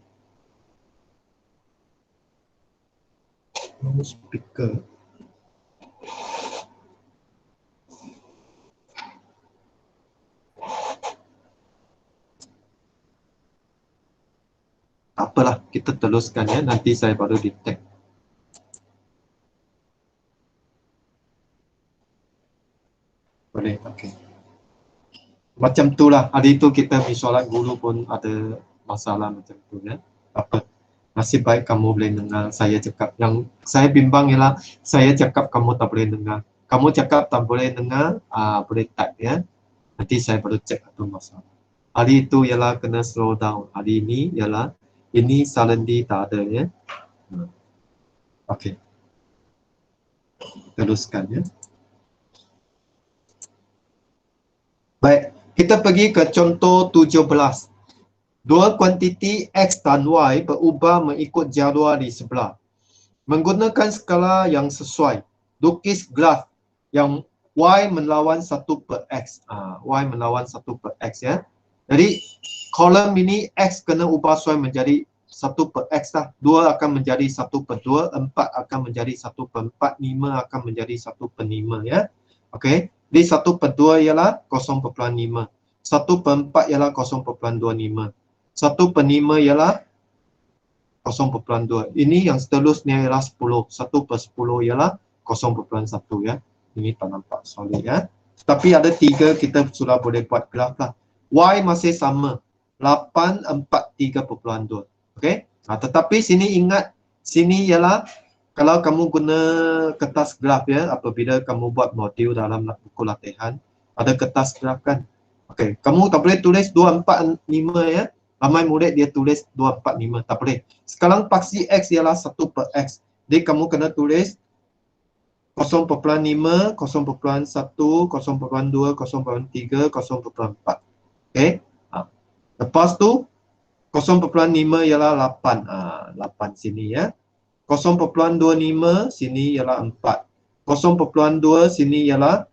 No speaker. Apalah, kita teruskan ya. Nanti saya baru detect. Boleh, okey. Macam itulah. Hari itu kita pergi solat guru pun ada masalah macam tu ya. Apa? Nasib baik kamu boleh dengar saya cakap. Yang saya bimbang ialah saya cakap kamu tak boleh dengar. Kamu cakap tak boleh dengar, boleh type ya. Nanti saya baru cek apa masalah. Hari itu ialah kena slow down. Hari ini ialah ini suddenly tak ada ya. Okey. Teruskan ya. Baik, kita pergi ke contoh 17. Dua kuantiti X dan Y berubah mengikut jadual di sebelah. Menggunakan skala yang sesuai, lukis graf yang Y melawan 1/X. Y melawan 1/X ya. Jadi, kolom ini X kena ubah sesuai menjadi 1/X lah. 2 akan menjadi 1/2, 4 akan menjadi 1/4, 5 akan menjadi 1/5 ya. Okey. Di 1/2 ialah 0.5. 1/4 ialah 0.25. 1/5 ialah 0.2. Ini yang seterusnya ialah 10. 1/10 ialah 0.1 ya. Ini tak nampak solid ya. Tapi ada 3 kita sudah boleh buat graf lah. Y masih sama. 8, 4, 3.2. Okey. Tetapi sini ingat, sini ialah kalau kamu guna kertas graf ya, apabila kamu buat modul dalam buku latihan, ada kertas graf kan. Okey, kamu tak boleh tulis 2, 4, 5 ya. Ramai murid dia tulis 2, 4, 5, tak boleh. Sekarang paksi X ialah 1/X. Jadi kamu kena tulis 0.5, 0.1, 0.2, 0.3, 0.4. Okey. Lepas tu 0.5 ialah 8. 8 sini ya. 0.25 sini ialah 4. 0.2 sini ialah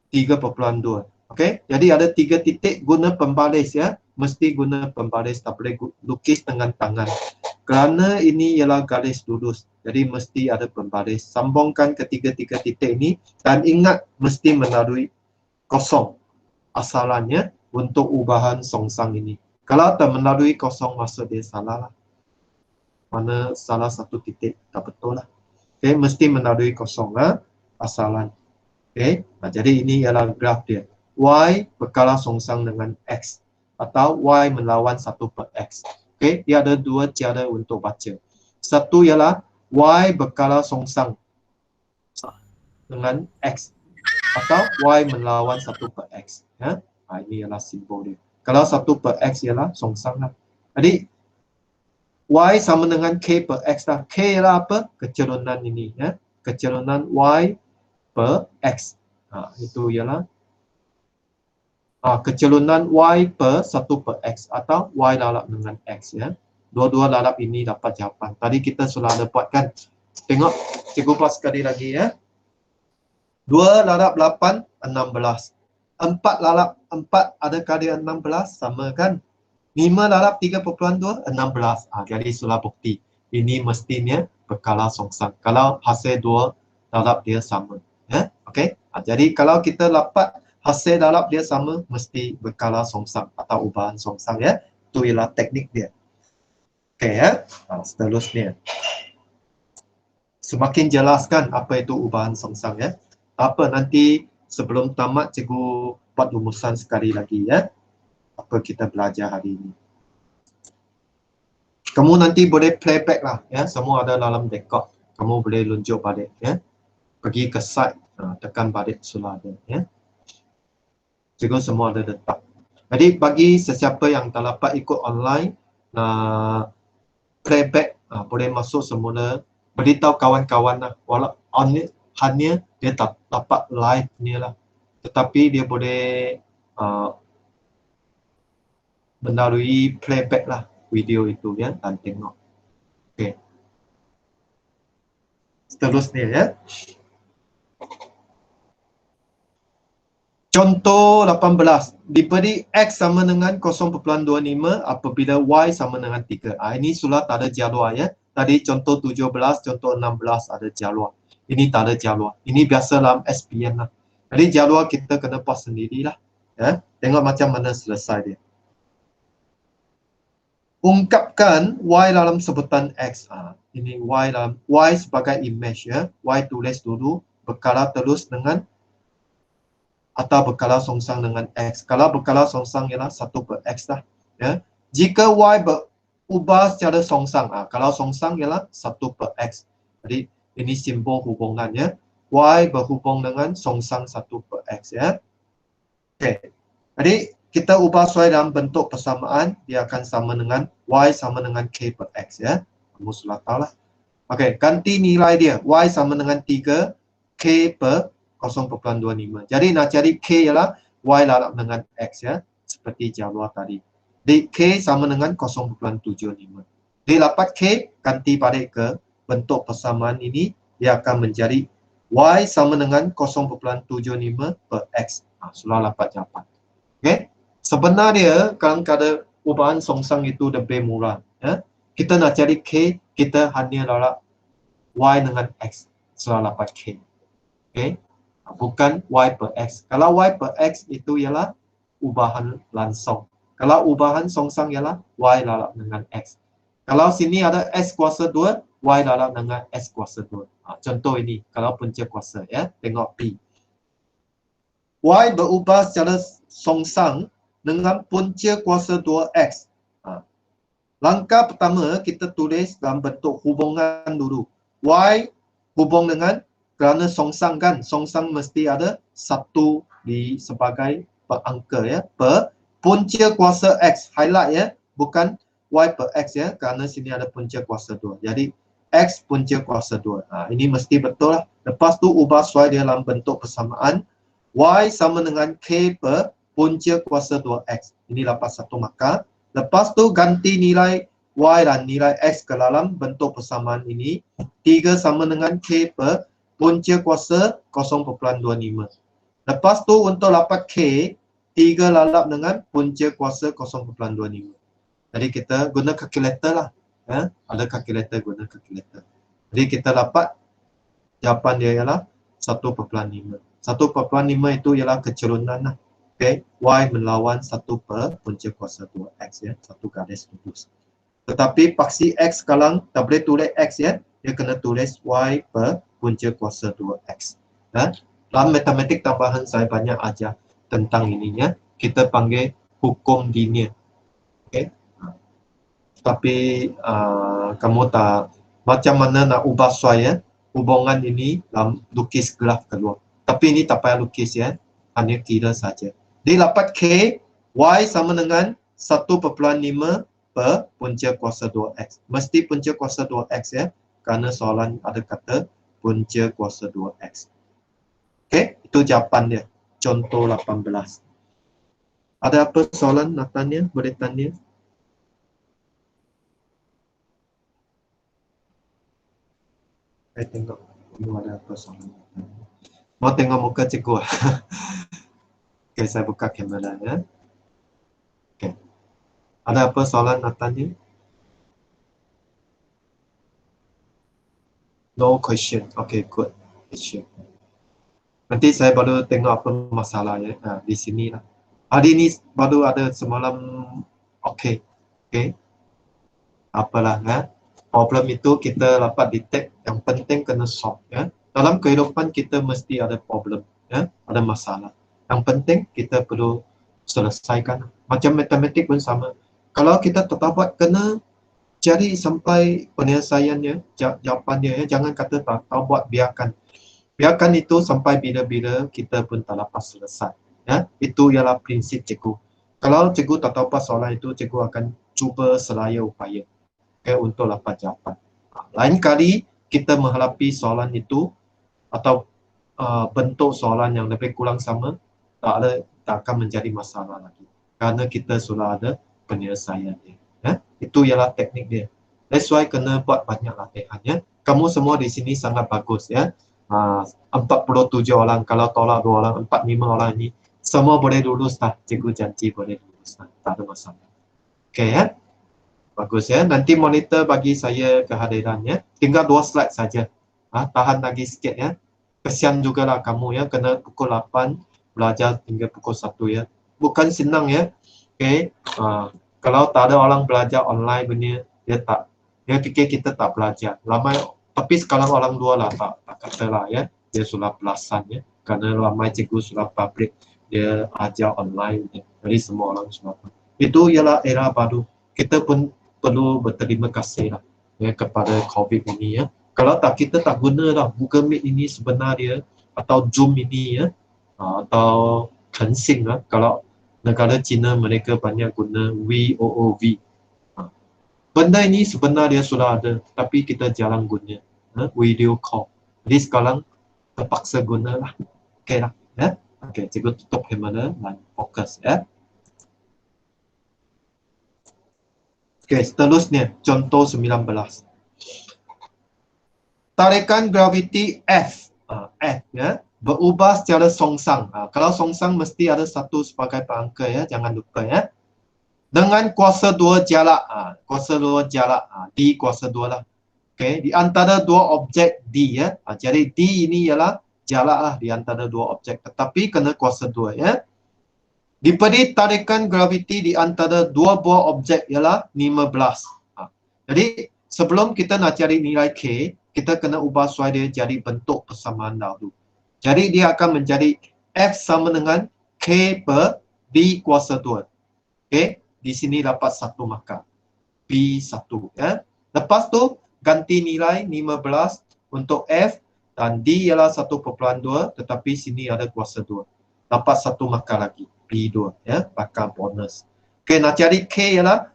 3.2. Okey, jadi ada 3 titik guna pembaris ya. Mesti guna pembaris, tak boleh lukis dengan tangan. Kerana ini ialah garis lurus. Jadi mesti ada pembaris. Sambungkan ketiga-tiga titik ini dan ingat mesti melalui kosong asalannya untuk ubahan songsang ini. Kalau tak melalui kosong maksud dia salah lah. Mana salah satu titik tak betul lah. Okay, mesti melalui kosong lah asalan. Okay, jadi ini ialah graf dia. Y berkala songsang dengan X atau Y melawan 1/X. Okay, dia ada 2 cara untuk baca. Satu ialah Y berkala songsang dengan X. Atau Y melawan 1 per X. Ya? Ini ialah simbol dia. Kalau 1 per X ialah songsang lah. Jadi, Y sama dengan K per X lah. K ialah apa? Kecerunan ini. Ya? Kecerunan Y per X. Itu ialah kecerunan Y per 1 per X. Atau Y lalap dengan X. Ya? Dua-dua lalap ini dapat jawapan. Tadi kita sudah ada buat kan. Tengok, cikgu buat sekali lagi ya. 2 lalap 8, 16. 4 lalap 4 adakah dia 16? Sama kan? 5 lalap 3.2, 16. Jadi sudah bukti. Ini mestinya berkala songsang. Kalau hasil 2 lalap dia sama. Ya? Okey. Jadi kalau kita dapat hasil lalap dia sama, mesti berkala songsang atau ubahan songsang ya. Itu ialah teknik dia. Okey ya. Seterusnya. Semakin jelaskan apa itu ubahan songsang ya. Apa nanti sebelum tamat cikgu buat rumusan sekali lagi ya. Apa kita belajar hari ini. Kamu nanti boleh playback lah ya. Semua ada dalam record. Kamu boleh lunjuk balik ya. Pergi ke site, tekan balik sudah ada ya. Cikgu semua ada letak. Jadi bagi sesiapa yang tak dapat ikut online, playback boleh masuk semula. Beritahu kawan-kawan lah. Walau hanya dia tak dapat live ni lah. Tetapi dia boleh melalui playback lah video itu ya dan tengok. Okey. Seterusnya ya. Contoh 18. Diberi X sama dengan 0.25 apabila Y sama dengan 3. Ini sudah tak ada jadual ya. Tadi contoh 17, contoh 16 ada jadual. Ini tak ada jadual. Ini biasa dalam SPM lah. Jadi jadual kita kena buat sendirilah. Ya. Tengok macam mana selesai dia. Ungkapkan Y dalam sebutan X. Ini Y sebagai image ya. Y tulis dulu berkala terus dengan atau berkala songsang dengan X. Kalau berkala songsang ialah 1 per X lah. Ya. Jika Y berubah secara songsang, kalau songsang ialah 1 per X. Jadi ini simbol hubungannya. Y berhubung dengan songsang 1 per X ya. Okey. Jadi kita ubah sesuai dalam bentuk persamaan, dia akan sama dengan Y sama dengan K per X ya. Kamu sudah tahu lah. Okey, ganti nilai dia. Y sama dengan 3, K per 0.25. Jadi nak cari K ialah Y lalap dengan X ya. Seperti jawapan tadi. Jadi K sama dengan 0.75. Jadi dapat K, ganti balik ke bentuk persamaan ini, dia akan menjadi Y sama dengan 0.75 per X. Sudah dapat jawapan. Okay. Sebenarnya kalau ada ubahan songsang itu lebih murah. Ya. Kita nak cari K, kita hanya lalap Y dengan X. Sudah dapat K. Okay. Bukan Y per X. Kalau Y per X itu ialah ubahan langsung. Kalau ubahan songsang ialah Y lalap dengan X. Kalau sini ada S kuasa 2, Y lalap dengan S kuasa 2. Contoh ini, kalau punca kuasa ya, tengok P. Y berubah secara songsang dengan punca kuasa 2X. Langkah pertama, kita tulis dalam bentuk hubungan dulu. Y hubung dengan, kerana songsang kan, songsang mesti ada 1 di sebagai angka ya, per punca kuasa X. Highlight ya, bukan Y per X ya, kerana sini ada punca kuasa 2. Jadi X punca kuasa 2. Ini mesti betul lah. Lepas tu ubah sesuai dia dalam bentuk persamaan. Y sama dengan K per punca kuasa 2X. Ini dapat 1 markah. Lepas tu ganti nilai Y dan nilai X ke dalam bentuk persamaan ini. 3 sama dengan K per punca kuasa 0.25. Lepas tu untuk dapat K, 3 lalap dengan punca kuasa 0.25. Jadi kita guna kalkulator lah. Ya? Ada kalkulator, guna kalkulator. Jadi kita dapat jawapan dia ialah 1.5. 1.5 itu ialah kecerunan lah. Okay. Y melawan 1 per punca kuasa 2X ya. 1 garis lurus. Tetapi paksi X sekarang tak boleh tulis X ya. Dia kena tulis Y per punca kuasa 2X. Ya. Dalam matematik tambahan saya banyak ajar tentang ininya. Kita panggil hukum linear. Okay. Tapi kamu tak macam mana nak ubah sesuai ya. hubungan ini lukis graf keluar. Tapi ini tak payah lukis ya, hanya kira saja. Dia dapat K, Y sama dengan 1,5 per punca kuasa 2X. Mesti punca kuasa 2X ya, kerana soalan ada kata punca kuasa 2X. Okey, itu jawapan dia. Contoh 18. Ada apa soalan Natanya? Boleh tanya? Saya tengok dulu ada apa soalan. Mau tengok muka cikgu? Okey, saya buka kamera ya. Okey. Ada apa soalan Natanya? No question. Okay, good. Question. Nanti saya baru tengok apa masalah ya. Di sini lah. Hari ini baru ada semalam. Okay. Okay. Apalah ya. Problem itu kita dapat detect. Yang penting kena solve ya. Dalam kehidupan kita mesti ada problem ya. Ada masalah. Yang penting kita perlu selesaikan. Macam matematik pun sama. Kalau kita tetap buat kena cari sampai penyelesaiannya, jawapannya ya. Jangan kata tak buat, biarkan. Biarkan itu sampai bila-bila kita pun tak dapat selesai. Ya, itu ialah prinsip cikgu. Kalau cikgu tak tahu apa soalan itu, cikgu akan cuba selaya upaya untuk dapat jawapan. Lain kali kita menghadapi soalan itu atau bentuk soalan yang lebih kurang sama, tak akan menjadi masalah lagi. Kerana kita sudah ada penyelesaiannya. Ya, itu ialah teknik dia. That's why kena buat banyak latihan ya. Kamu semua di sini sangat bagus ya. 47 orang, kalau tolak 2 orang, 45 orang ini semua boleh lulus dah. Cikgu janji boleh lulus dah. Tak ada masalah. Okey ya. Bagus ya. Nanti monitor bagi saya kehadirannya. Tinggal 2 slide saja. Tahan lagi sikit ya. Kesian jugalah kamu ya, kena pukul 8 belajar hingga pukul 1 ya. Bukan senang ya. Okey. Kalau tak ada orang belajar online punya, dia fikir kita tak belajar. Ramai, tapi sekarang orang luar lah tak katalah ya. Dia sudah belasan ya. Kerana ramai cikgu sudah public, dia ajar online ya. Jadi semua orang sudah. Itu ialah era baru. Kita pun perlu berterima kasih lah ya, kepada COVID ini ya. Kalau tak, kita tak guna lah Google Meet ini sebenarnya, atau Zoom ini ya, atau Tencent lah. Kalau negara China mereka banyak guna VOOV. Benda ini sebenarnya sudah ada, tapi kita jarang guna. Video call. Jadi sekarang terpaksa guna lah. Okey lah. Ya? Okey, cikgu tutup kamera dan fokus ya. Okey, seterusnya contoh 19. Tarikan graviti F. F ya. Berubah secara songsang. Kalau songsang mesti ada satu sebagai perangka ya, jangan lupa ya. Dengan kuasa 2 jarak. Kuasa 2 jarak. D kuasa 2 lah. Okey, di antara dua objek D ya. Jadi D ini ialah jarak lah di antara dua objek. Tetapi kena kuasa 2 ya. Diberi tarikan graviti di antara dua buah objek ialah 15. Jadi sebelum kita nak cari nilai K, kita kena ubah suai dia jadi bentuk persamaan dahulu. Jadi dia akan menjadi F sama dengan K per B kuasa 2. Okey, di sini dapat 1 markah. B1 ya. Lepas tu ganti nilai 15 untuk F dan D ialah 1,2, tetapi sini ada kuasa 2. Dapat 1 markah lagi. B2 ya, markah bonus. Okey, nak cari K ialah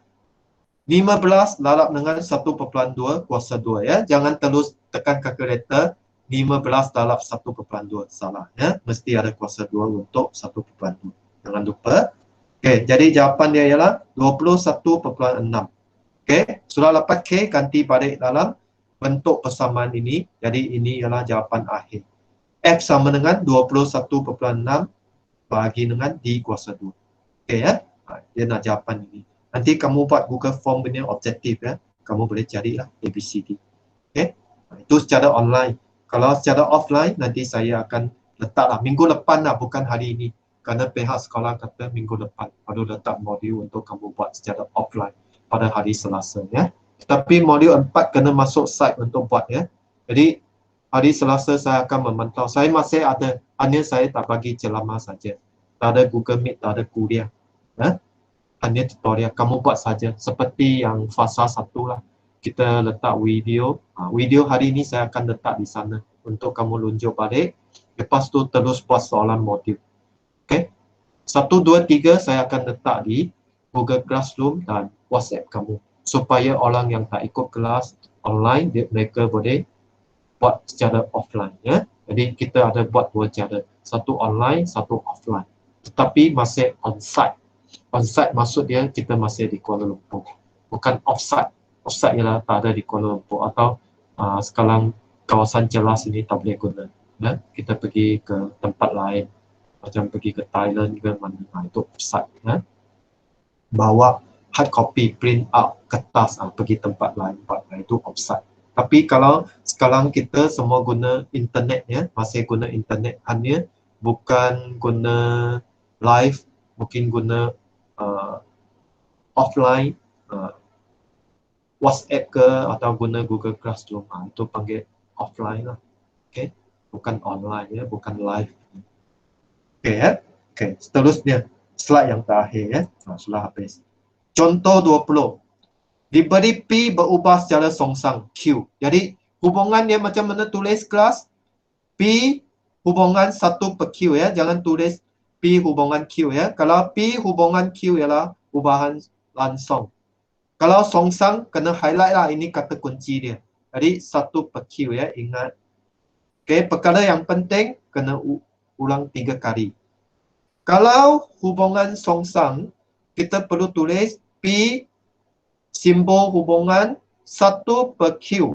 15 darab dengan 1,2 kuasa 2 ya. Jangan terus tekan kalkulator 15 darab 1,2. Salah ya. Mesti ada kuasa 2 untuk 1,2. Jangan lupa. Okey, jadi jawapan dia ialah 21,6. Okey, sudah dapat K, ganti balik dalam bentuk persamaan ini. Jadi ini ialah jawapan akhir. F sama dengan 21,6 bagi dengan D kuasa 2. Okey ya. Dia nak jawapan ini. Nanti kamu buat Google Form punya objektif ya. Kamu boleh carilah ABCD. Okey. Itu secara online. Kalau secara offline nanti saya akan letaklah minggu depan lah, bukan hari ini. Kerana pihak sekolah kata minggu depan baru letak modul untuk kamu buat secara offline pada hari Selasa ya. Tapi modul 4 kena masuk site untuk buat ya. Jadi hari Selasa saya akan memantau. Saya masih ada, hanya saya tak bagi ceramah saja. Tak ada Google Meet, tak ada kuliah. Ya? Hanya tutorial. Kamu buat saja seperti yang fasa 1 lah. kita letak video. Video hari ini saya akan letak di sana untuk kamu lunjuk balik. Lepas tu terus buat soalan modul. Okay. 1, 2, 3 saya akan letak di Google Classroom dan WhatsApp kamu. Supaya orang yang tak ikut kelas online, mereka boleh buat secara offline. Ya. Jadi kita ada buat dua cara. Satu online, satu offline. Tetapi masih on-site. On-site maksud dia kita masih di Kuala Lumpur. Bukan off-site. Off-site ialah tak ada di Kuala Lumpur. Atau sekarang kawasan jelas ini tak boleh guna. Ya. Kita pergi ke tempat lain. Macam pergi ke Thailand ke mana. Itu off-site. Ya. Bawa hard copy, print out, kertas, pergi tempat lain. Itu off-site. Tapi kalau sekarang kita semua guna internet ya, masih guna internet, hanya bukan guna live, mungkin guna offline, WhatsApp ke atau guna Google Classroom, itu panggil offline lah. Okay, bukan online ya, bukan live. Okay ya, okay. Seterusnya slide yang terakhir ya, sudah habis. Contoh 20. Diberi P berubah secara songsang Q. Jadi hubungan dia macam mana tulis kelas? P hubungan 1 per Q ya. Jangan tulis P hubungan Q ya. Kalau P hubungan Q ialah ubahan langsung. Kalau songsang kena highlight lah, ini kata kunci dia. Jadi 1 per Q ya, ingat. Okay, perkara yang penting kena ulang 3 kali. Kalau hubungan songsang, kita perlu tulis P simbol hubungan 1 per Q.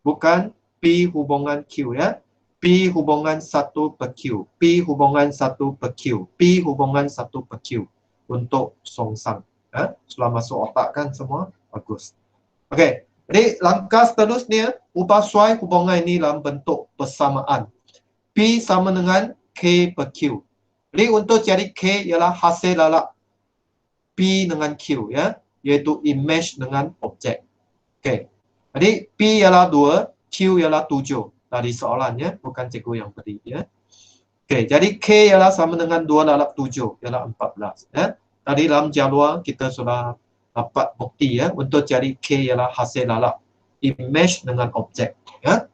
Bukan P hubungan Q ya. P hubungan 1 per Q. P hubungan 1 per Q. P hubungan 1 per Q. Untuk songsang. Ya? Sudah masuk otak kan semua? Bagus. Okey. Jadi langkah seterusnya, ubah suai hubungan ini dalam bentuk persamaan. P sama dengan K per Q. Jadi untuk cari K ialah hasil lalak P dengan Q ya. Iaitu image dengan objek. Okey. Jadi P ialah 2, Q ialah 7 dari soalan ya, bukan cikgu yang beri ya. Okey, jadi K ialah sama dengan 2 darab 7 ialah 14 ya. Tadi dalam jadual kita sudah dapat bukti ya, untuk cari K ialah hasil lalak image dengan objek ya.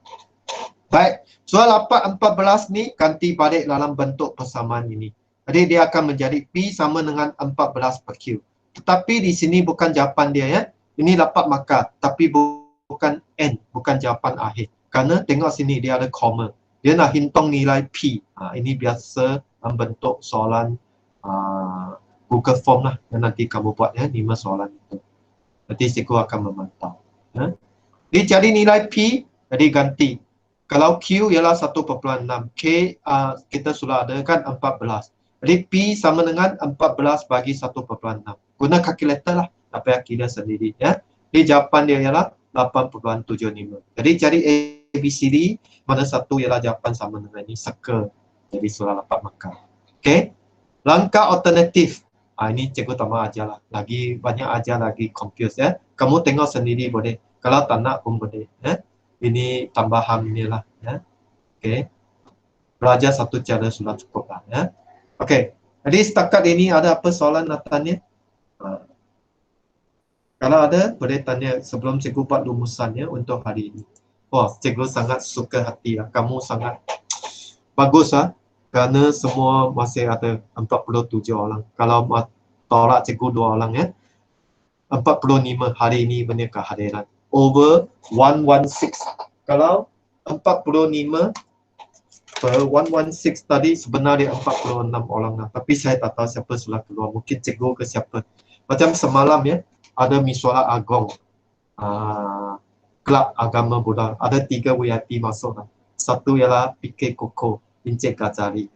Baik, soal dapat 14 ni ganti balik dalam bentuk persamaan ini. Jadi dia akan menjadi P sama dengan 14 per Q. Tetapi di sini bukan jawapan dia ya. Ini dapat markah, tapi bukan N, bukan jawapan akhir. Karena tengok sini dia ada koma. Dia nak hitung nilai P. Ini biasa bentuk soalan Google Form lah yang nanti kamu buat ya, 5 soalan itu. Nanti cikgu akan memantau. Ya. Dia cari nilai P, jadi ganti. Kalau Q ialah 1,6, K kita sudah ada kan 14. Jadi P sama dengan 14 bagi 1,6. Guna kalkulator lah, tak payah kira sendiri ya. Jadi jawapan dia ialah 8.75. Jadi cari ABCD, mana satu ialah jawapan sama dengan ini, circle. Jadi sudah dapat markah. Okey. Langkah alternatif. Ini cikgu tambah ajar lah. Lagi banyak ajar lagi confuse ya. Kamu tengok sendiri boleh. Kalau tak nak pun boleh ya. Ini tambahan ni lah ya. Okey. Belajar satu cara sudah cukup lah ya. Okey. Jadi setakat ini ada apa soalan Natannya? Kalau ada, boleh tanya sebelum cikgu buat rumusannya untuk hari ini. Wah, cikgu sangat suka hati ya. Kamu sangat bagus lah. Kerana semua masih ada 47 orang. Kalau tolak cikgu 2 orang ya. 45 hari ini benar kehadiran. Over 116. Kalau 45 per 116 tadi sebenarnya 46 orang lah. Tapi saya tak tahu siapa sudah keluar. Mungkin cikgu ke siapa. Macam semalam ya. Ada Misuala Agong, Kelab Agama Buddha. Ada 3 VIP masuk lah. Satu ialah PK Koko, Encik Ghazali.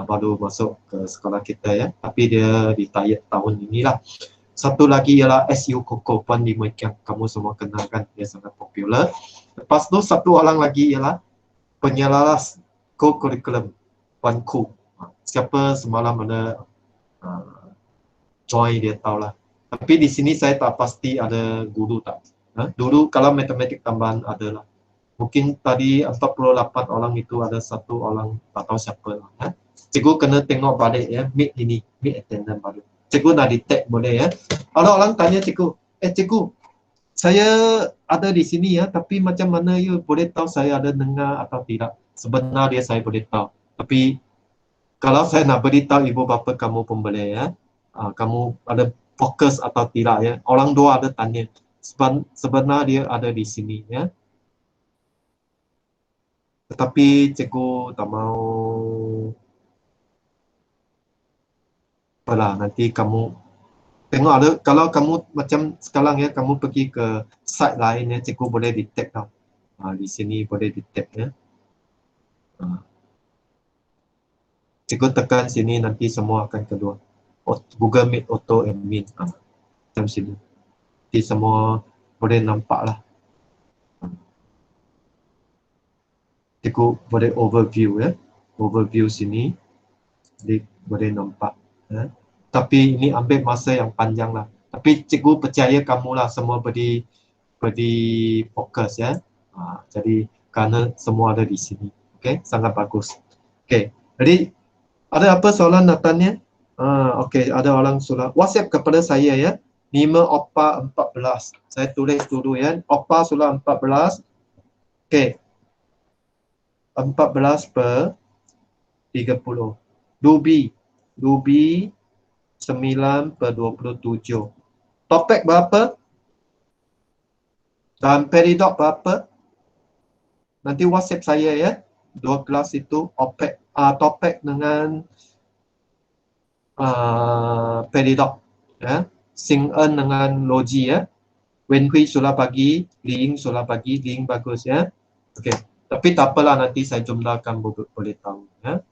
Baru masuk ke sekolah kita ya. Tapi dia retired tahun inilah. Satu lagi ialah SU Koko, Puan Lim Wei Kiang. Kamu semua kenal kan, dia sangat popular. Lepas tu satu orang lagi ialah penyelaras co-curriculum, Puan Ku. Siapa semalam ada join dia tahulah. Tapi di sini saya tak pasti ada guru tak. Dulu kalau matematik tambahan adalah. Mungkin tadi 48 orang itu ada satu orang tak tahu siapa lah. Cikgu kena tengok balik ya, meet ini, meet attendance balik. Cikgu nak detect boleh ya. Ada orang tanya cikgu, cikgu, saya ada di sini ya, tapi macam mana you boleh tahu saya ada dengar atau tidak? Sebenarnya saya boleh tahu. Tapi kalau saya nak beritahu ibu bapa kamu pun boleh ya. Kamu ada fokus atau tidak ya. Orang dua ada tanya. Sebenarnya dia ada di sini ya. Tetapi cikgu tak mau. Apalah, nanti kamu tengok ada, kalau kamu macam sekarang ya, kamu pergi ke site lain ya, cikgu boleh detect tau. Di sini boleh detect ya. Cikgu tekan sini nanti semua akan keluar. Google Meet Auto Admin. Macam sini. Nanti semua boleh nampak lah. Cikgu boleh overview ya. Overview sini. Jadi boleh nampak. Ya. Tapi ini ambil masa yang panjang lah. Tapi cikgu percaya kamu lah semua beri fokus ya. Jadi kerana semua ada di sini. Okay, sangat bagus. Okay, jadi ada apa soalan nak tanya? Okay, ada orang soalan. WhatsApp kepada saya ya. 5 OPA 14. Saya tulis dulu ya. OPA soalan 14. Okay. 14 per 30. Ruby 9 per 27. Topik berapa? Dan peridot berapa? Nanti WhatsApp saya ya. 2 kelas itu topik dengan peridot ya. Sing En dengan logi ya. Wen Hui sudah bagi, Ling sudah bagi, Ling bagus ya. Okey. Tapi tak apalah, nanti saya jumlahkan boleh tahu ya.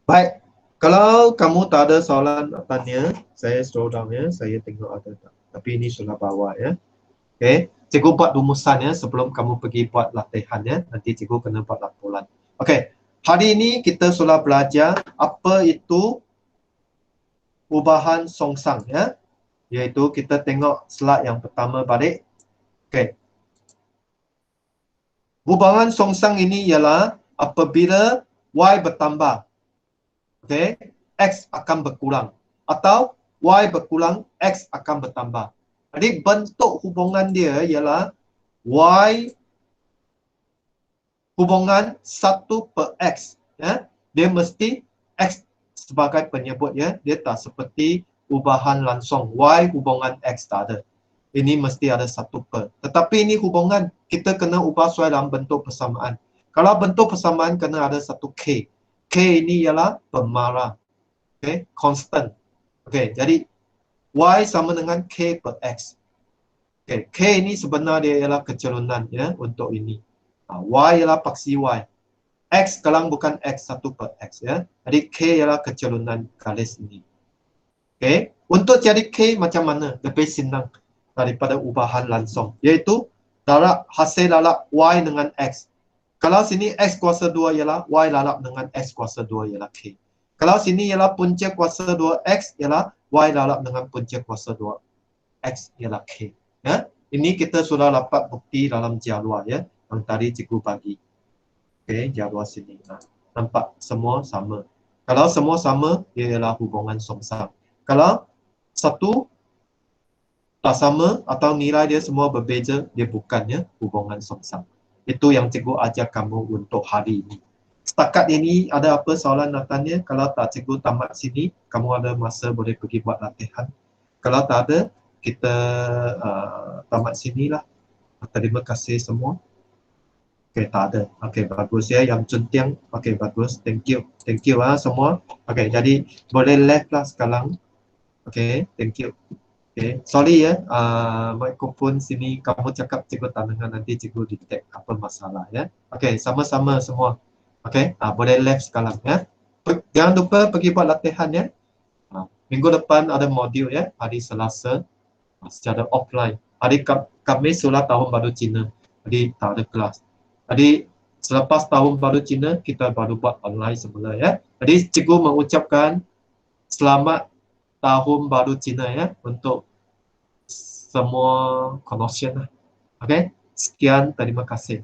Baik. Kalau kamu tak ada soalan nak tanya, saya scroll down ya. Saya tengok ada tak. Tapi ini sudah bawa ya. Okey. Cikgu buat rumusan ya sebelum kamu pergi buat latihan ya. Nanti cikgu kena buat laporan. Okey. Hari ini kita sudah belajar apa itu ubahan songsang ya. Iaitu kita tengok slide yang pertama balik. Okey. Ubahan songsang ini ialah apabila Y bertambah, okay, X akan berkurang. Atau Y berkurang, X akan bertambah. Jadi bentuk hubungan dia ialah Y hubungan 1/X. Ya. Dia mesti X sebagai penyebut ya. Dia tak seperti ubahan langsung. Y hubungan X tak ada. Ini mesti ada 1/. Tetapi ini hubungan, kita kena ubah sesuai dalam bentuk persamaan. Kalau bentuk persamaan kena ada satu K. K ini ialah pemarah. Okay, constant. Okay, jadi Y sama dengan K per X. Okay, K ini sebenarnya dia ialah kecerunan ya untuk ini. Y ialah paksi Y. X kalau bukan X 1/X ya. Jadi K ialah kecerunan garis ini. Okay, untuk jadi K macam mana? Lebih senang daripada ubahan langsung, iaitu darab hasil darab Y dengan X. Kalau sini X kuasa 2 ialah Y darab dengan X kuasa 2 ialah K. Kalau sini ialah punca kuasa 2X ialah Y darab dengan punca kuasa 2X ialah K. Ya? Ini kita sudah dapat bukti dalam jadual ya, yang tadi cikgu bagi. Okay, jadual sini. Nampak semua sama. Kalau semua sama, ia ialah hubungan songsang. Kalau satu tak sama atau nilai dia semua berbeza, dia bukannya hubungan songsang. Itu yang cikgu ajar kamu untuk hari ini. Setakat ini ada apa soalan nak tanya? Kalau tak, cikgu tamat sini. Kamu ada masa boleh pergi buat latihan. Kalau tak ada, kita tamat sinilah. Terima kasih semua. Okey, tak ada. Okey, bagus ya. Yang cuntiang. Okey, bagus. Thank you. Thank you semua. Okey, jadi boleh left lah sekarang. Okey, thank you. Okay. Sorry ya, mikrofon sini kamu cakap cikgu tak dengar, nanti cikgu detect apa masalah ya. Okay, sama-sama semua. Okay, boleh left sekarang ya. Jangan lupa pergi buat latihan ya. Minggu depan ada modul ya, hari Selasa secara offline. Hari Khamis sudah tahun baru Cina, jadi tak ada kelas. Jadi selepas tahun baru Cina, kita baru buat online semula ya. Jadi cikgu mengucapkan selamat tahun baru Cina ya untuk semua connection lah. Okay, sekian, terima kasih.